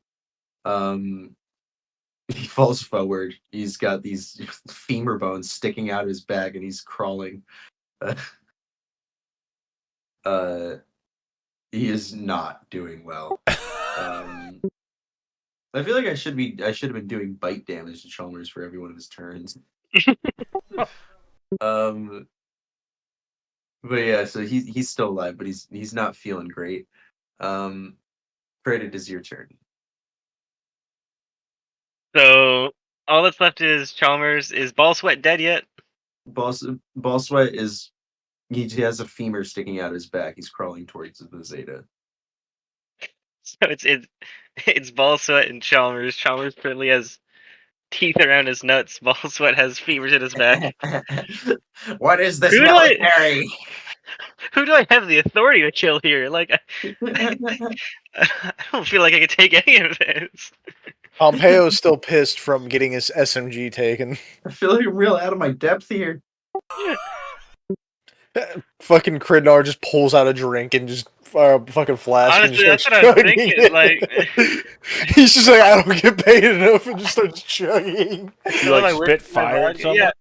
B: He falls forward. He's got these femur bones sticking out of his back, and he's crawling. He is not doing well. I feel like I should have been doing bite damage to Chalmers for every one of his turns. But yeah, so he's still alive, but he's not feeling great. Credit is your turn.
C: So all that's left is Chalmers. Is Ball Sweat dead yet?
B: Ball Sweat is he has a femur sticking out his back. He's crawling towards the Zeta.
C: So it's Ball Sweat and Chalmers. Chalmers currently has teeth around his nuts. Ball Sweat has femurs in his back.
B: What is this
C: Who do I-
B: military?
C: Who do I have the authority to kill here? Like, I don't feel like I could take any of this.
A: Pompeo's still pissed from getting his SMG taken.
B: I feel like I'm real out of my depth here.
A: Fucking Cridnar just pulls out a drink and just fucking flask.
C: Honestly,
A: and
C: that's
A: just
C: what
A: starts
C: I was
A: chugging
C: thinking,
A: it. He's just like, I don't get paid enough, and just starts chugging.
D: You like spit fire at someone?
C: Yeah.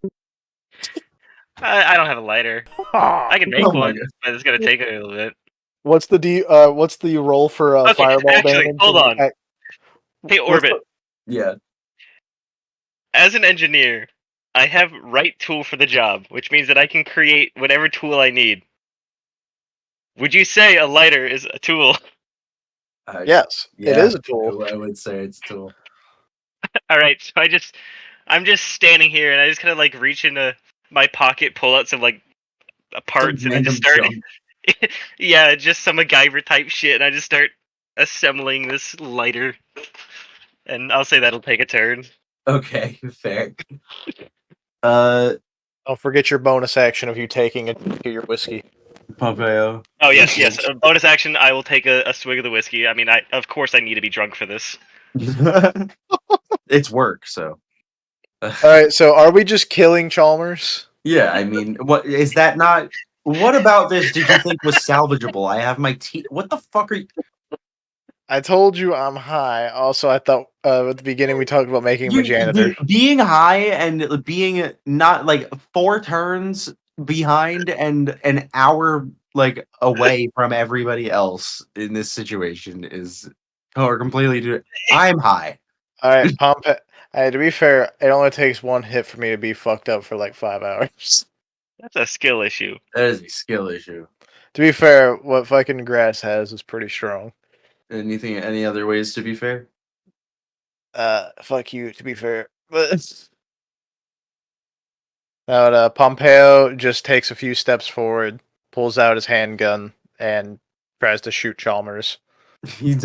C: I don't have a lighter. I can make
B: Oh my
C: one,
B: God.
C: but it's gonna take a little bit.
A: What's the roll for
C: Okay,
A: fireball
C: actually,
A: damage?
C: hold on. Hey,
A: What's
C: Orbit.
B: Yeah.
C: As an engineer, I have right tool for the job, which means that I can create whatever tool I need. Would you say a lighter is a tool?
A: Yes, it
B: Yeah.
A: is a tool.
B: I would say it's a tool.
C: All right, so I'm just standing here, and I just kind of like reach into my pocket, pull out some like parts, and then just start. Yeah, just some MacGyver type shit, and I just start assembling this lighter. And I'll say that'll take a turn.
B: Okay, fair. Uh,
A: Don't forget your bonus action of you taking a drink of your whiskey.
B: Pompeo.
C: Oh yes, yes. A bonus action. I will take a swig of the whiskey. I mean, of course I need to be drunk for this.
B: It's work, so.
A: All right, so are we just killing Chalmers?
B: Yeah, I mean, what is that not? What about this did you think was salvageable? I have my teeth. What the fuck are you?
A: I told you I'm high. Also, I thought at the beginning we talked about making him a janitor.
B: Dude, being high and being not like 4 turns behind and an hour like away from everybody else in this situation is completely different. I'm high.
A: All right, Pompey. Hey, to be fair, it only takes one hit for me to be fucked up for like 5 hours.
C: That's a skill issue.
B: That is a skill issue.
A: To be fair, what fucking grass has is pretty strong.
B: Anything? Any other ways to be fair?
A: Fuck you. To be fair, but Pompeo just takes a few steps forward, pulls out his handgun, and tries to shoot Chalmers.
B: It's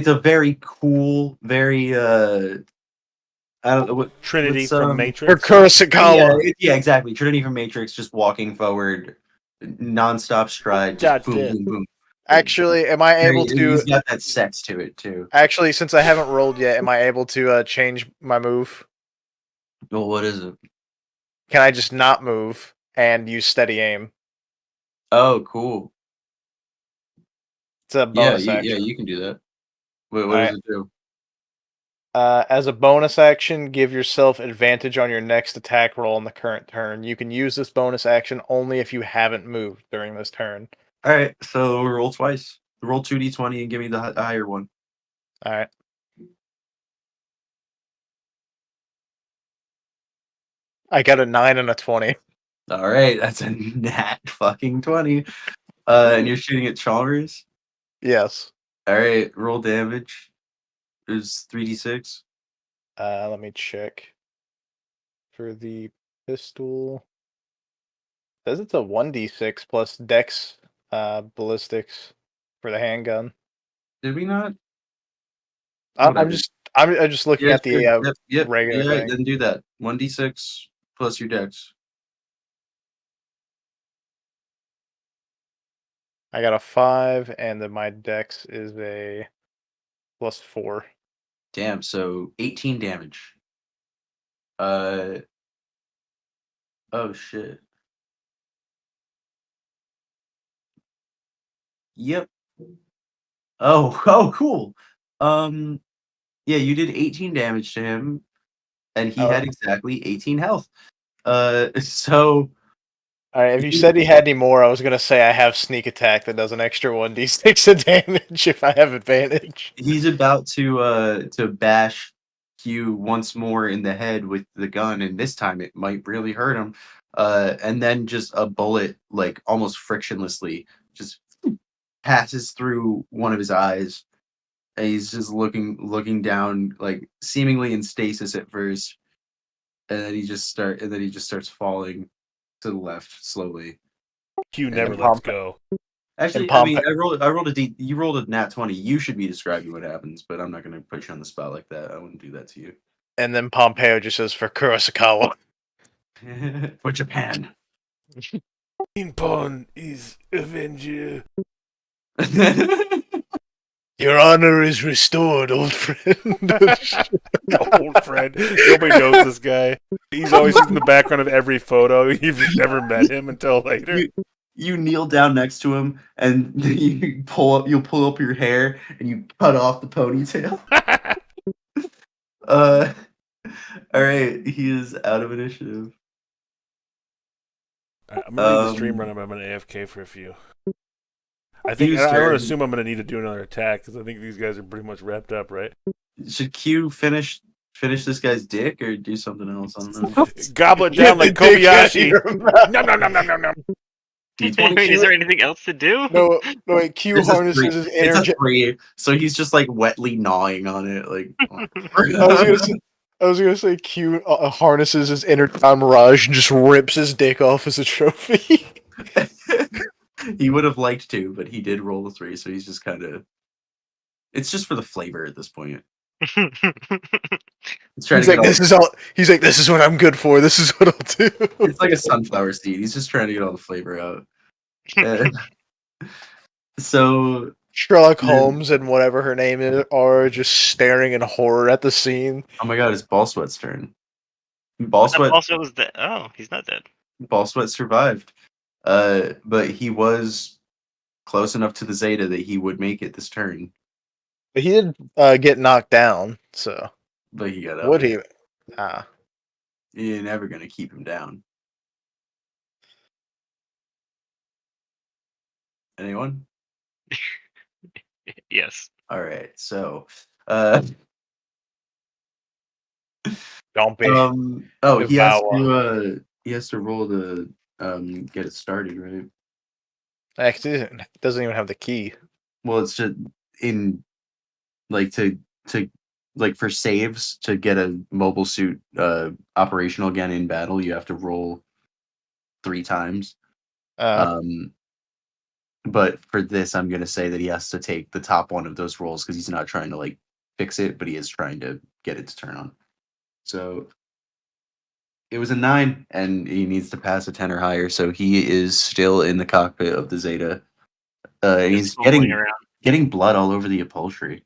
B: a very cool, very I don't know what
D: Trinity
B: what's,
D: from
A: Or
D: Matrix.
A: Kurosakawa.
B: yeah, exactly. Trinity from Matrix, just walking forward, non-stop stride, just
D: God
B: boom,
D: damn.
B: boom, boom.
A: Actually, am I able to?
B: He's got that sex to it too.
A: Actually, since I haven't rolled yet, am I able to change my move?
B: Well, what is it?
A: Can I just not move and use steady aim?
B: Oh, cool.
A: It's a bonus action.
B: Yeah, you can do that. What does
A: Alright.
B: it do?
A: As a bonus action, give yourself advantage on your next attack roll in the current turn. You can use this bonus action only if you haven't moved during this turn.
B: All right, so roll twice. Roll 2d20 and give me the higher one.
A: All right. I got a 9 and a 20.
B: All right, that's a nat fucking 20. And you're shooting at Chalmers.
A: Yes.
B: All right, roll damage. Is 3d6.
A: Let me check. For the pistol, it says it's a 1d6 plus dex ballistics for the handgun.
B: Did we not?
A: I'm
B: Whatever.
A: just looking
B: Yeah,
A: at the
B: sure. Yep.
A: regular
B: Yeah,
A: thing.
B: then do that. 1d6 plus your dex.
A: I got a 5, and then my dex is a +4.
B: Damn, so 18 damage. Oh shit. Yep. Oh, cool. Yeah, you did 18 damage to him, and he
A: Oh.
B: had exactly 18 health. So
A: All right, if you said he had any more, I was gonna say I have sneak attack that does an extra 1d6 of damage if I have advantage.
B: he's about to bash Q once more in the head with the gun, and this time it might really hurt him. And then just a bullet, like almost frictionlessly, just passes through one of his eyes. And he's just looking down, like seemingly in stasis at first, and then he just starts falling to the left slowly.
D: Q never
A: And
D: lets go.
B: Actually, I mean, I rolled a D. You rolled a nat 20. You should be describing what happens, but I'm not going to put you on the spot like that. I wouldn't do that to you.
A: And then Pompeo just says for Kurosakawa.
B: For Japan.
D: Ping pong is Avenger.
A: Your honor is restored, old friend.
D: Old friend. Nobody knows this guy. He's always in the background of every photo. You've never met him until later.
B: You kneel down next to him, and you'll pull up your hair, and you cut off the ponytail. All right, he is out of initiative.
D: I'm gonna leave the stream running, but I'm gonna AFK for a few. I would assume I'm gonna need to do another attack because I think these guys are pretty much wrapped up, right?
B: Should Q finish this guy's dick or do something else? I don't know.
D: Gobble it down like Kobayashi. Nom nom nom nom nom nom.
C: I mean, is there anything else to do?
A: No, wait. Q
B: This is
A: harnesses
B: three.
A: his
B: It's
A: energy.
B: a 3, so he's just like wetly gnawing on it. Like
A: I was gonna say Q harnesses his inner mirage and just rips his dick off as a trophy.
B: he would have liked to, but he did roll a 3, so he's just kind of. It's just for the flavor at this point. He's trying
A: He's
B: to
A: like,
B: get all.
A: this is all. He's like, this is what I'm good for. This is what I'll do.
B: It's like a sunflower seed. He's just trying to get all the flavor out. So
A: Sherlock
B: then-
A: Holmes and whatever her name is are just staring in horror at the scene.
B: oh my god, it's Ball Sweat's turn. Ball Sweat.
C: Also was dead. Oh, he's not dead.
B: Ball Sweat survived. But he was close enough to the Zeta that he would make it this turn.
A: But he did get knocked down, so
B: But he got up.
A: would he? Ah,
B: You're never gonna keep him down. Anyone?
C: Yes.
B: All right. So,
A: don't be.
B: oh,
A: Devour.
B: he has to roll to get it started, right?
A: Actually, it doesn't even have the key.
B: Well, it's just in like to like for saves to get a mobile suit operational again in battle, you have to roll 3 times. But for this, I'm gonna say that he has to take the top one of those rolls because he's not trying to like fix it, but he is trying to get it to turn on. So it was a 9, and he needs to pass a 10 or higher. So he is still in the cockpit of the Zeta. And he's
C: Just fumbling around.
B: getting blood all over the upholstery.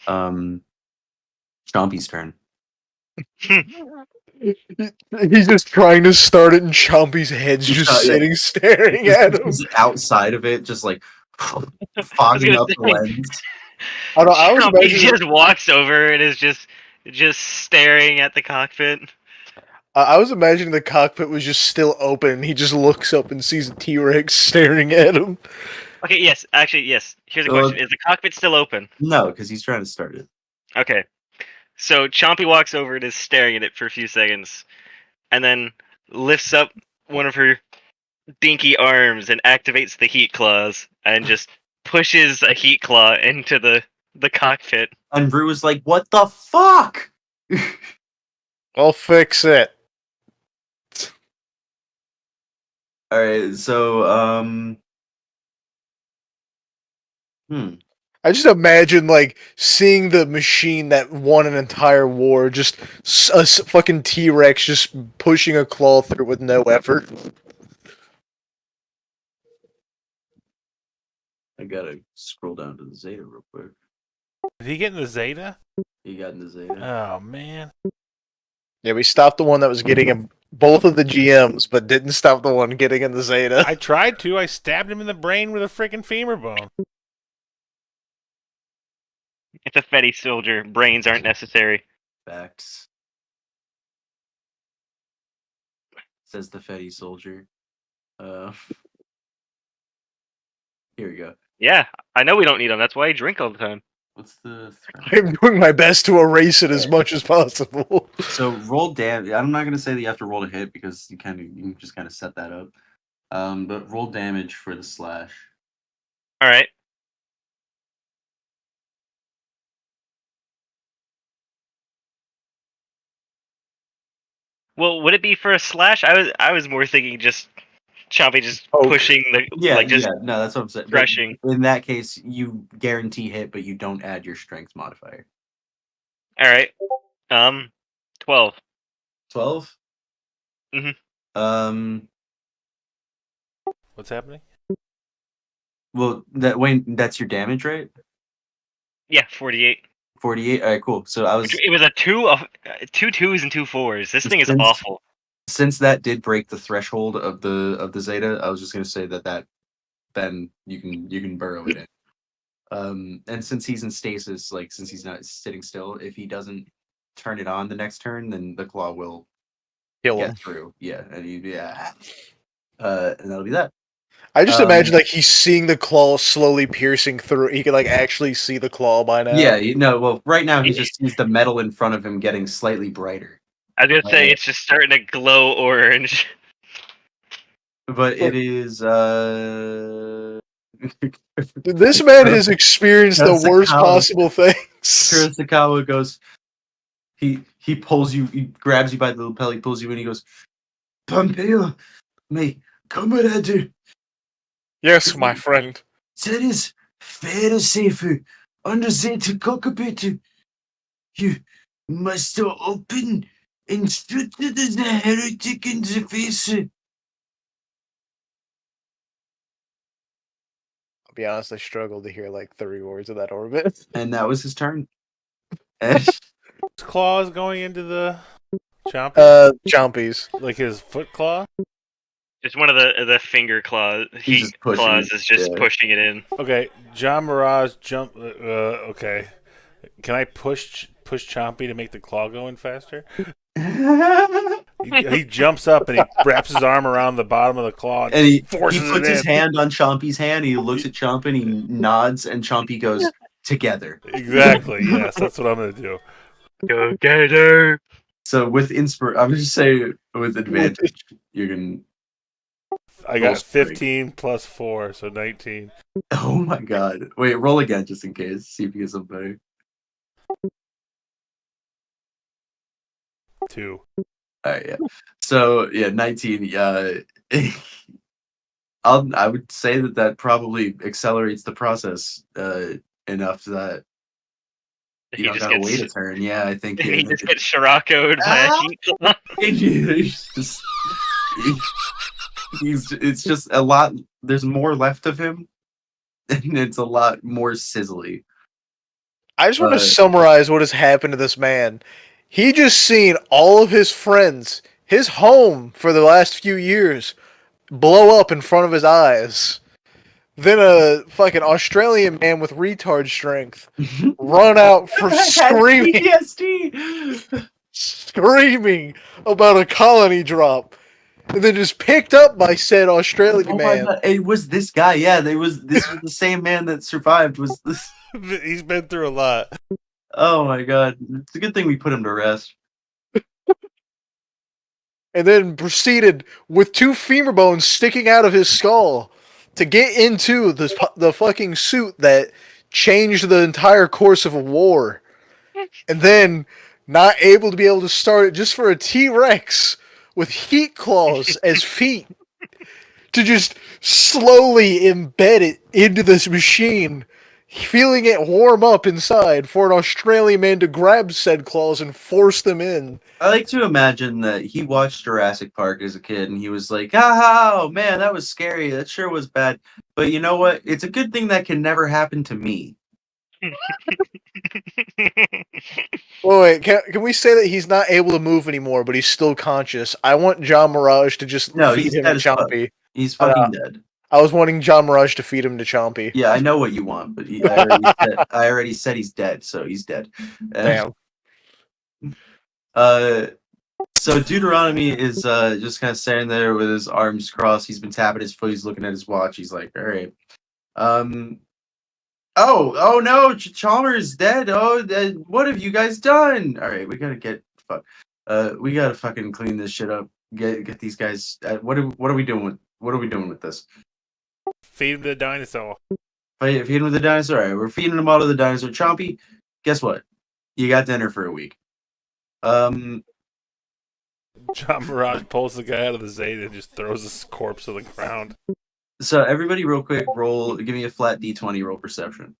B: Chompy's turn.
A: He's just trying to start it, and Chompy's head's just
B: Yeah.
A: sitting staring at him.
B: He's outside of it, just like fogging
C: gonna
B: up the
C: say.
B: lens.
A: I was
C: He
A: imagining.
C: just walks over and is just staring at the cockpit.
A: I was imagining the cockpit was just still open, and he just looks up and sees a T-Rex staring at him.
C: Okay, yes, actually, yes. Here's a
B: Well-
C: question: is the cockpit still open?
B: No, because he's trying to start it.
C: Okay. So Chompy walks over and is staring at it for a few seconds, and then lifts up one of her dinky arms and activates the heat claws and just pushes a heat claw into the cockpit.
B: And Rue was like, "What the fuck?"
A: I'll fix it.
B: All right, so
A: I just imagine like seeing the machine that won an entire war, just a fucking T-Rex just pushing a claw through with no effort.
B: I gotta scroll down to the Zeta real quick.
D: Did he get in the Zeta?
B: He got in the Zeta.
D: Oh man.
A: Yeah, we stopped the one that was getting him both of the GMs, but didn't stop the one getting in the Zeta.
D: I tried to. I stabbed him in the brain with a freaking femur bone.
C: It's a Fetty soldier. Brains aren't necessary.
B: Facts. Says the Fetty soldier. Here we go.
C: Yeah, I know we don't need them. That's why I drink all the time.
B: What's the threat?
A: I'm doing my best to erase it as much as possible.
B: So roll damage. I'm not gonna say that you have to roll to hit because you can just kind of set that up. But roll damage for the slash.
C: All right. Well, would it be for a slash? I was more thinking just Chompy just
A: Poke.
C: pushing the
B: No, that's what I'm saying. But
C: crushing.
B: in that case, you guarantee hit, but you don't add your strength modifier.
C: All right. 12.
B: 12.
C: Mhm.
D: What's happening?
B: Well, that's your damage, right?
C: Yeah, 48.
B: 48. All right, cool. So I was
C: It was a 2 2s and 2 4s. This thing is
B: Since-
C: awful.
B: since that did break the threshold of the Zeta, I was just gonna say that then you can burrow it in. And since he's in stasis, like since he's not sitting still, if he doesn't turn it on the next turn, then the claw will
A: Kill
B: get
A: him.
B: through. Yeah, and that'll be that.
A: I just imagine like he's seeing the claw slowly piercing through. He can like actually see the claw by now.
B: Yeah, well, right now he just sees the metal in front of him getting slightly brighter.
C: I was gonna say it's just starting to glow orange.
B: But it is
A: This man has experienced the worst
B: Kurosakawa.
A: possible things.
B: Kurosakawa goes, he pulls you, he grabs you by the lapel, he pulls you in, he goes, Pompeo, me, comrade,
A: Yes, my friend.
B: that is very safe, under the cockpit. You must open and shoot the heretic in the face.
A: I'll be honest, I struggled to hear like 3 words of that orbit.
B: And that was his turn. And
D: His claws going into the Chompy?
A: Chompies.
D: Like his foot claw?
C: Just one of the finger claws,
B: He's
C: heat
B: just pushing
C: claws
B: it,
C: is just
B: yeah.
C: pushing it in.
D: Okay, John Mirage jump. Okay, can I push Chompy to make the claw go in faster? He jumps up and he wraps his arm around the bottom of the claw
B: and he
D: forces
B: puts
D: it
B: his
D: in.
B: hand on Chompy's hand. He looks at Chomp and he nods, and Chompy goes, "Together."
D: Exactly. Yes, that's what I'm gonna do.
C: Go get her!
B: So with I'm just say with advantage, you can.
D: I
B: Roll
D: got
B: strength.
D: 15 plus 4, so 19.
B: Oh my god! Wait, roll again just in case. See if you get something better.
D: 2.
B: All right, yeah. So yeah, 19. I would say that probably accelerates the process enough that you
C: He
B: don't
C: just
B: gotta
C: gets
B: wait a turn. Yeah, I think
C: he just gets Scirocco'd by a heat claw.
B: he's just it's just a lot. There's more left of him, and it's a lot more sizzly.
A: I just want to summarize what has happened to this man. He just seen all of his friends, his home for the last few years, blow up in front of his eyes. Then a fucking Australian man with retard strength run out from screaming,
B: PTSD.
A: screaming about a colony drop, and then just picked up by said Australian
B: Oh my
A: man.
B: god! It was this guy. Yeah, this was the same man that survived. Was this?
D: He's been through a lot.
B: Oh my god! It's a good thing we put him to rest.
A: And then proceeded with 2 femur bones sticking out of his skull to get into the fucking suit that changed the entire course of a war. And then not able to start it just for a T-Rex with heat claws as feet to just slowly embed it into this machine, feeling it warm up inside for an Australian man to grab said claws and force them in.
B: I like to imagine that he watched Jurassic Park as a kid and he was like, oh man, that was scary. That sure was bad. But you know what? It's a good thing that can never happen to me.
A: Wait, can we say that he's not able to move anymore, but he's still conscious? I want John Mirage to just feed
B: he's
A: him
B: dead
A: to
B: as fuck.
A: Chompy.
B: He's fucking dead.
A: I was wanting John Mirage to feed him to Chompy.
B: Yeah, I know what you want, but I already said he's dead, so he's dead.
A: Damn.
B: So Deuteronomy is just kind of standing there with his arms crossed. He's been tapping his foot. He's looking at his watch. He's like, all right. Oh no, Chalmers is dead. Oh, what have you guys done? All right, we gotta we gotta fucking clean this shit up. Get these guys. What are we doing with this?
D: Feed him the dinosaur.
B: Feed him with the dinosaur. All right, we're feeding him all to the dinosaur. Chompy, guess what? You got dinner for a week.
D: John Mirage pulls the guy out of the Zeta and just throws his corpse to the ground.
B: So everybody, real quick, give me a flat D20. Roll perception.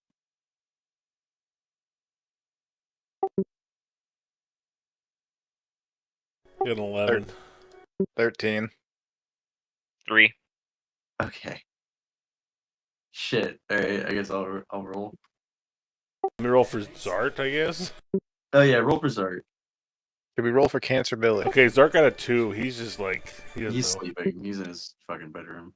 D: Get an 11.
A: 13.
C: 3.
B: Okay. Shit. All right. I guess I'll roll.
D: Let me roll for Zart, I guess.
B: Oh yeah, roll for Zart.
A: Did we roll for Cancer Billy?
D: Okay, Zart got a 2. He's just like
B: He's sleeping. He's in his fucking bedroom.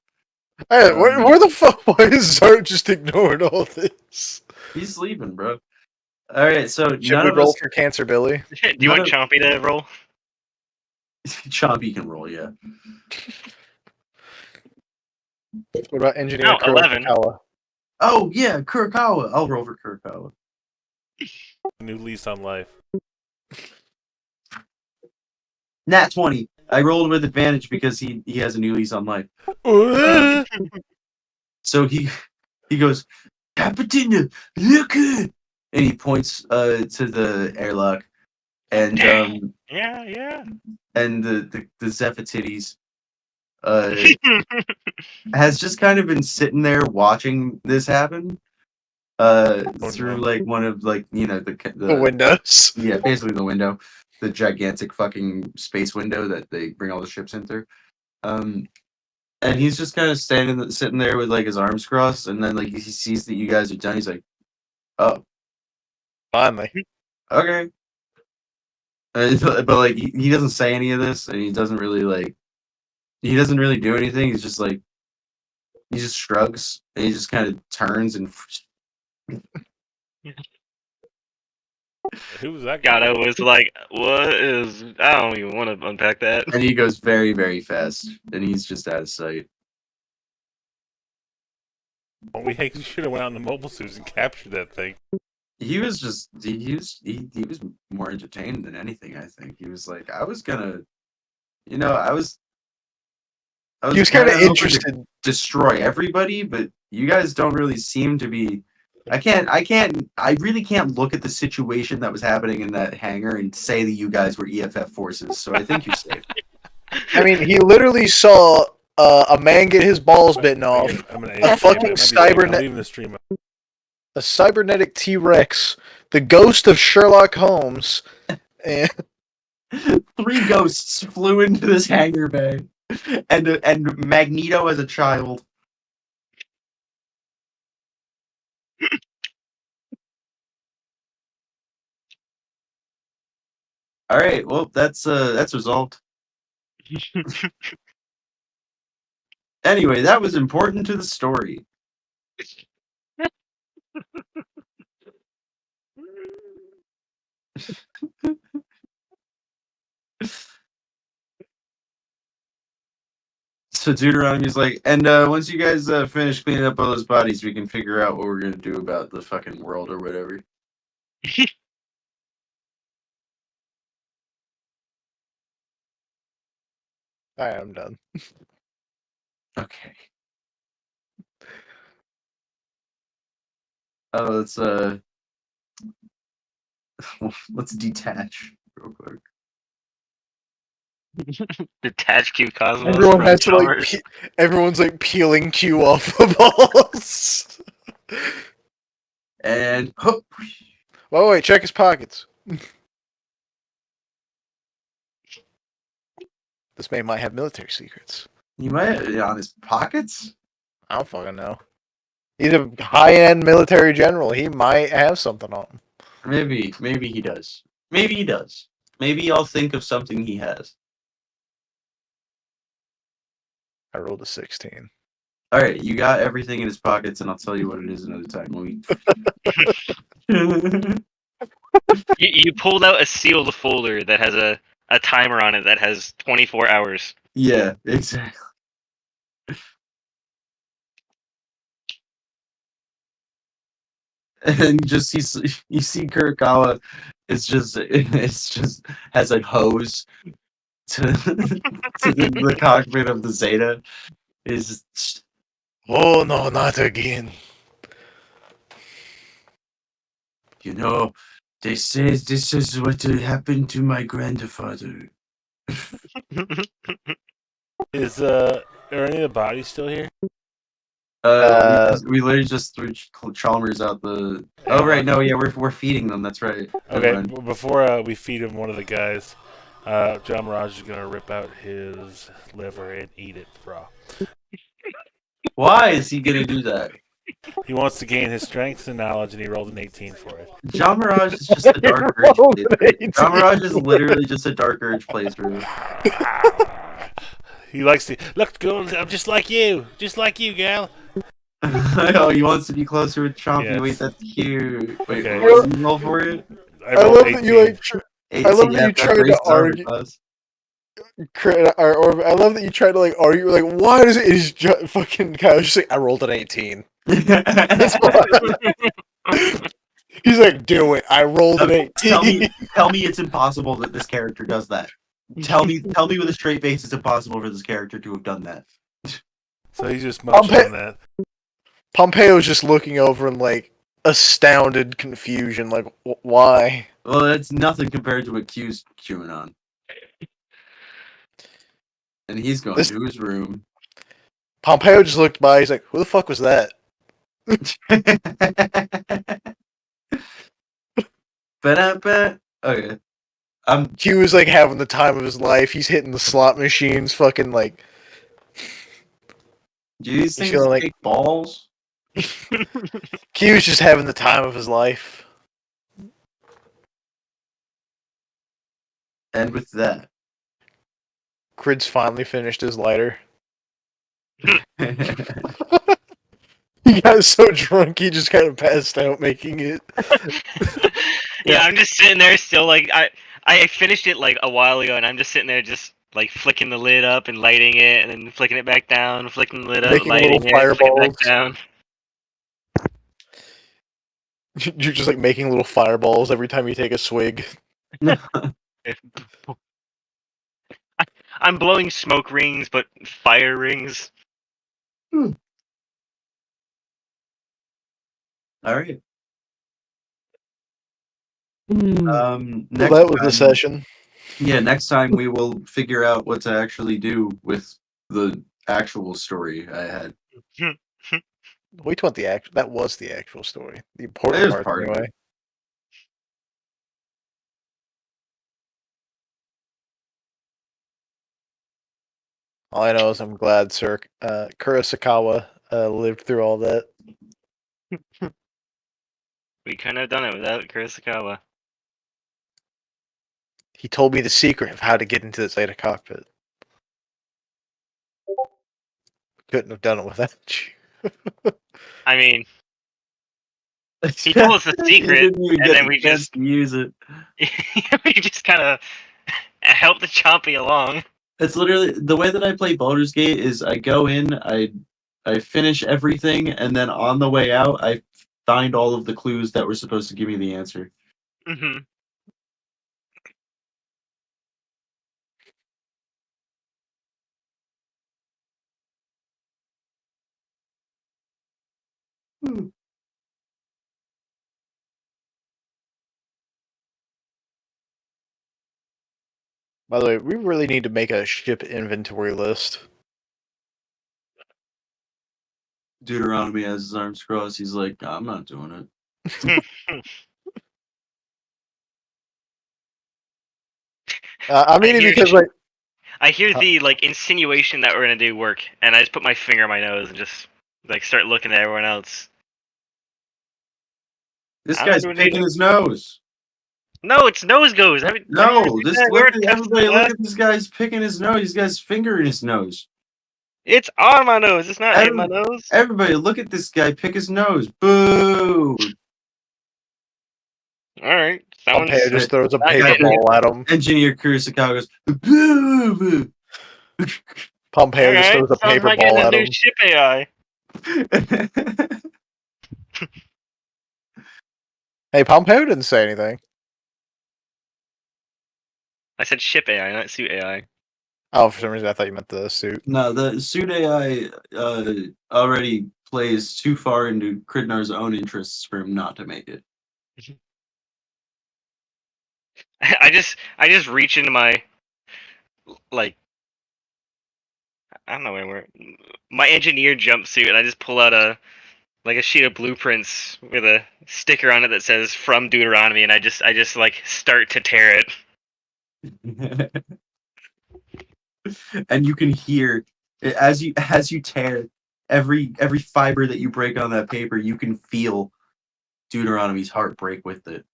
A: Hey, where the fuck? Why is Zart just ignoring all this?
B: He's sleeping, bro. All right. So
A: Should
B: none
A: we
B: of
A: roll
B: us.
A: for Cancer Billy?
C: Do you want Chompy to roll?
B: Chompy can roll, yeah.
A: What about Engineer
C: No, 11.
A: Kurokawa?
B: Oh yeah, Kurokawa. I'll roll for Kurokawa.
D: new lease on life.
B: Nat 20. I rolled with advantage because he has a new lease on life. So he goes, Captain, look! And he points to the airlock, and
C: Yeah.
B: and the Zephatides has just kind of been sitting there watching this happen. through like one of like
A: The windows.
B: yeah, basically the window, the gigantic fucking space window that they bring all the ships in through. And he's just kind of sitting there with like his arms crossed, and then like he sees that you guys are done. He's like, "Oh,
A: Finally.
B: okay." But like he doesn't say any of this, and he doesn't really do anything. He's just like he just shrugs, and he just kind of turns and
D: Who was that
C: God,
D: guy?
C: I was like, what is? I don't even want to unpack that.
B: and he goes very, very fast, and he's just out of sight.
D: Well, we should have went out in the mobile suits and captured that thing.
B: He was just he was more entertained than anything. I think he was like, I was gonna, I was
A: He was kind of
B: hoping to
A: interested.
B: destroy everybody, but you guys don't really seem to be. I really can't look at the situation that was happening in that hangar and say that you guys were EFF forces. So I think you're safe.
A: I mean, he literally saw a man get his balls bitten off,
D: I'm gonna
A: A fucking cybernet-
D: leaving the stream.
A: a cybernetic T-Rex, the ghost of Sherlock Holmes, and
B: 3 ghosts flew into this hangar bay, and Magneto as a child. All right, well that's resolved. Anyway, that was important to the story. So Deuteronomy's like, and once you guys finish cleaning up all those bodies, we can figure out what we're gonna do about the fucking world or whatever.
A: I am done.
B: Okay. Oh, let's detach real quick.
C: Detach Q Cosmos.
A: Everyone
C: from
A: has to like.
C: Chalmers.
A: Everyone's like peeling Q off the balls.
B: And oh,
A: Wait, check his pockets. This man might have military secrets.
B: you might on his pockets.
A: I don't fucking know. He's a high-end military general. He might have something on him.
B: Maybe he does. Maybe he does. Maybe I'll think of something he has.
A: I rolled a 16.
B: All right, you got everything in his pockets, and I'll tell you what it is another time.
C: You pulled out a sealed folder that has a timer on it that has 24 hours.
B: Yeah, exactly. And just you see Kurokawa it's just has a hose to the cockpit of the Zeta. Is
A: Oh no, not again.
B: They say this is what happened to my grandfather.
D: Are any of the bodies still here?
B: We literally just threw Chalmers out the. Oh right, no, yeah, we're feeding them. That's right.
D: Okay,
B: Never mind.
D: before we feed him, one of the guys, John Mirage is gonna rip out his liver and eat it raw.
B: Why is he gonna do that?
D: He wants to gain his strength and knowledge, and he rolled an 18 for it.
B: John Mirage is just a Dark Urge playthrough. John Mirage is literally just a Dark Urge playthrough.
D: He likes to look, girl. I'm just like you, gal.
B: Oh, he wants to be closer with Chompy.
D: Yes.
B: Wait, that's cute. Wait,
D: Okay.
B: what did you roll for it?
D: I
A: I
D: rolled
A: love that you
D: 18.
A: like.
B: 18,
A: I love that you
B: that
A: tried to
B: raises our
A: argue.
B: class.
A: I love that you tried to like argue. Like, why does it? Is fucking Kyle's just like, I rolled an 18. That's why. He's like, do it. I rolled an 18.
B: Tell me it's impossible that this character does that. Tell me with a straight face it's impossible for this character to have done that.
D: So he's just munching on that.
A: Pompeo's just looking over in like astounded confusion. Like, why?
B: Well, that's nothing compared to what Q's queuing on. And he's going to his room.
A: Pompeo just looked by. He's like, who the fuck was that?
B: Okay.
A: Q is like having the time of his life. He's hitting the slot machines, fucking like.
B: Do these
A: He's
B: things
A: feeling like-
B: take balls?
A: Q's just having the time of his life.
B: And with that,
A: Crid's finally finished his lighter.
B: yeah,
A: He got so drunk he just kind of passed out making it.
C: Yeah, I'm just sitting there still like I finished it like a while ago, and I'm just sitting there just like flicking the lid up and lighting it, and then flicking it back down, flicking the lid up,
A: Making
C: lighting
A: little
C: it, flicking it back
A: fireballs.
C: down.
A: You're just like making little fireballs every time you take a swig.
C: I'm blowing smoke rings, but fire rings.
B: All right.
A: Well,
B: Next
A: that was the
B: time,
A: session.
B: yeah, next time we will figure out what to actually do with the actual story I had.
A: We want the act. That was the actual story. The
B: It
A: important
B: is
A: part,
B: part of
A: anyway.
B: it.
A: All I know is I'm glad Sir Kurosakawa lived through all that.
C: We couldn't have done it without Kurosawa.
A: He told me the secret of how to get into the Zeta cockpit. Couldn't have done it without you.
C: I mean, he told us the
B: You
C: secret,
B: didn't even
C: and
B: get
C: then
B: the
C: we
B: chance
C: just
B: to use it.
C: we just kind of helped the Chompy along.
B: It's literally the way that I play Baldur's Gate is I go in, I finish everything, and then on the way out, I find all of the clues that were supposed to give me the answer.
C: Hmm.
A: By the way, we really need to make a ship inventory list.
B: Deuteronomy has his arms crossed. He's like, I'm not doing it.
A: I mean,
C: hear
A: because
C: sh-
A: like
C: I hear the like insinuation that we're gonna do work, and I just put my finger on my nose and just like start looking at everyone else.
B: This
C: I'm not
B: guy's
C: doing
B: picking
C: anything.
B: his nose.
C: No, it's nose goes.
B: No, this
C: we're
B: look at everybody. Look at this guy's picking his nose. This guy's finger in his nose.
C: It's on my nose. It's not in my
B: Every-
C: nose.
B: Everybody, look at this guy pick his nose. Boo!
C: All right,
A: Pompeo just throws a
C: not
A: paper
C: getting it.
A: ball at him.
B: Engineer Kurosawa goes, boo! Boo!
A: Pompeo
C: All
A: just
C: right,
A: throws a
C: sounds
A: paper
C: like
A: ball
C: a
A: at
C: new
A: him.
C: ship AI.
A: Hey, Pompeo didn't say anything.
C: I said ship AI, not suit AI.
A: Oh, for some reason I thought you meant the suit.
B: No, the suit AI already plays too far into Kridnar's own interests for him not to make it.
C: I just reach into my like I don't know where my engineer jumpsuit, and I just pull out a sheet of blueprints with a sticker on it that says "From Deuteronomy," and I just like start to tear it.
B: And you can hear as you tear every fiber that you break on that paper, you can feel Deuteronomy's heart break with it.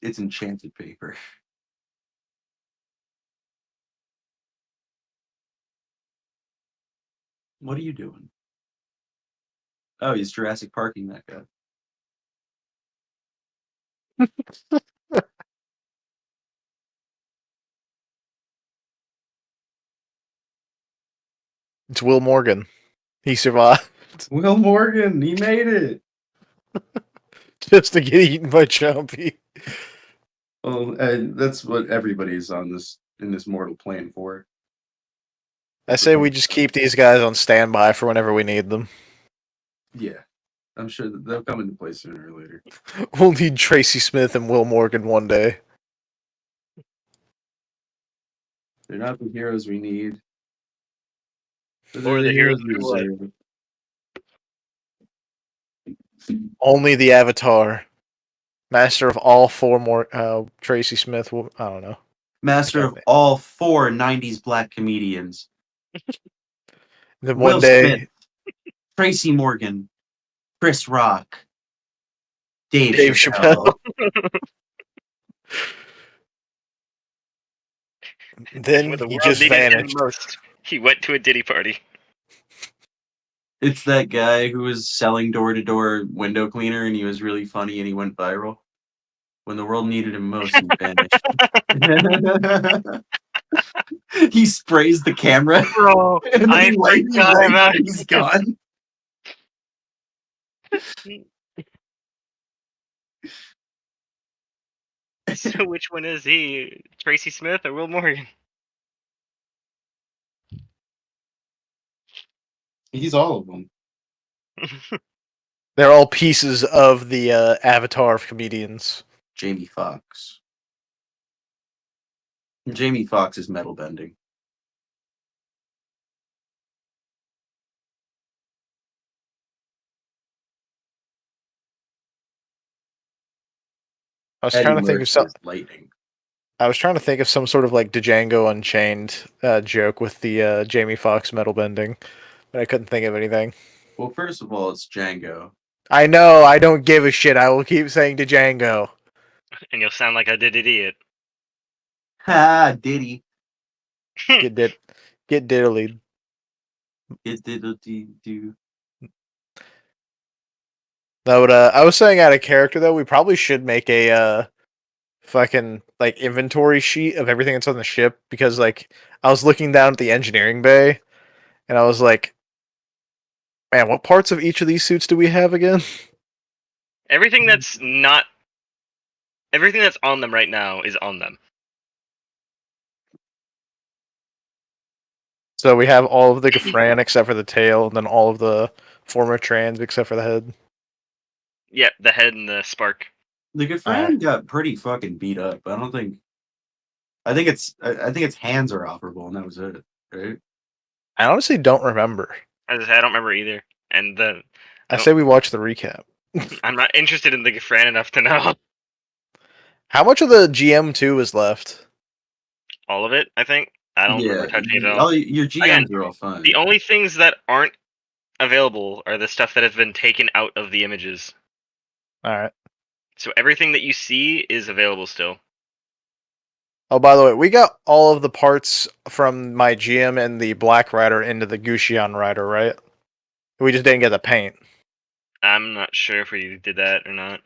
B: It's enchanted paper. What are you doing? Oh, he's Jurassic Parking that guy.
A: It's Will Morgan. He survived
B: Will Morgan, he made it.
A: just to get eaten by Chompy.
B: Well, and that's what everybody's on in this mortal plane for.
A: I say we just keep these guys on standby for whenever we need them.
B: Yeah, I'm sure that they'll come into play sooner or later.
A: We'll need Tracy Smith and Will Morgan one day.
B: They're not the heroes we need. But
C: Or
B: they're
C: the heroes
B: we
C: we want.
B: deserve.
A: Only the Avatar, master of all four more. Tracy Smith. I don't know.
B: Master of
A: Okay.
B: all 4 '90s black comedians.
A: Then
B: Will
A: one day,
B: Smith, Tracy Morgan, Chris Rock, Dave
A: Dave
B: Chappelle.
A: then
C: When the
A: he
C: world
A: just
C: needed him
A: vanished.
C: most, he went to a Diddy party.
B: It's that guy who was selling door-to-door window cleaner and he was really funny and he went viral. When the world needed him most, he vanished. He sprays the camera
C: Bro,
B: and then
C: I
B: he
C: forgot
B: wipes
C: about
B: and he's gone.
C: So which one is he? Tracy Smith or Will Morgan?
B: He's all of them.
A: They're all pieces of the Avatar of comedians.
B: Jamie Foxx. Jamie Foxx is metal bending.
A: I was
B: Eddie
A: trying to think of
B: Murphy
A: some.
B: is lightning.
A: I was trying to think of some sort of like Django Unchained joke with the Jamie Foxx metal bending, but I couldn't think of anything.
B: Well, first of all, it's Django.
A: I know. I don't give a shit. I will keep saying Django.
C: And you'll sound like a dead idiot.
B: Ha! Diddy.
A: Get diddly.
B: It do.
A: No, but I was saying out of character though, we probably should make a fucking like inventory sheet of everything that's on the ship because like I was looking down at the engineering bay and I was like, man, what parts of each of these suits do we have again?
C: Everything that's not. Everything that's on them right now is on them.
A: So we have all of the Gafran except for the tail, and then all of the former trans except for the head.
C: Yeah, the head and the spark.
B: The Gafran got pretty fucking beat up. I don't think. I think its hands are operable, and that was it, right?
A: I honestly don't remember.
C: As I said, I don't remember either. And
A: I say we watch the recap.
C: I'm not interested in the Gafran enough to know
A: How much of the GM2 is left?
C: all of it. I think I don't remember touching it at all.
B: Your GMs
C: Again,
B: are all fine.
C: The only things that aren't available are the stuff that has been taken out of the images.
A: All right.
C: So everything that you see is available still.
A: Oh, by the way, we got all of the parts from my GM and the Black Rider into the Gushian Rider, right? We just didn't get the paint.
C: I'm not sure if we did that or not.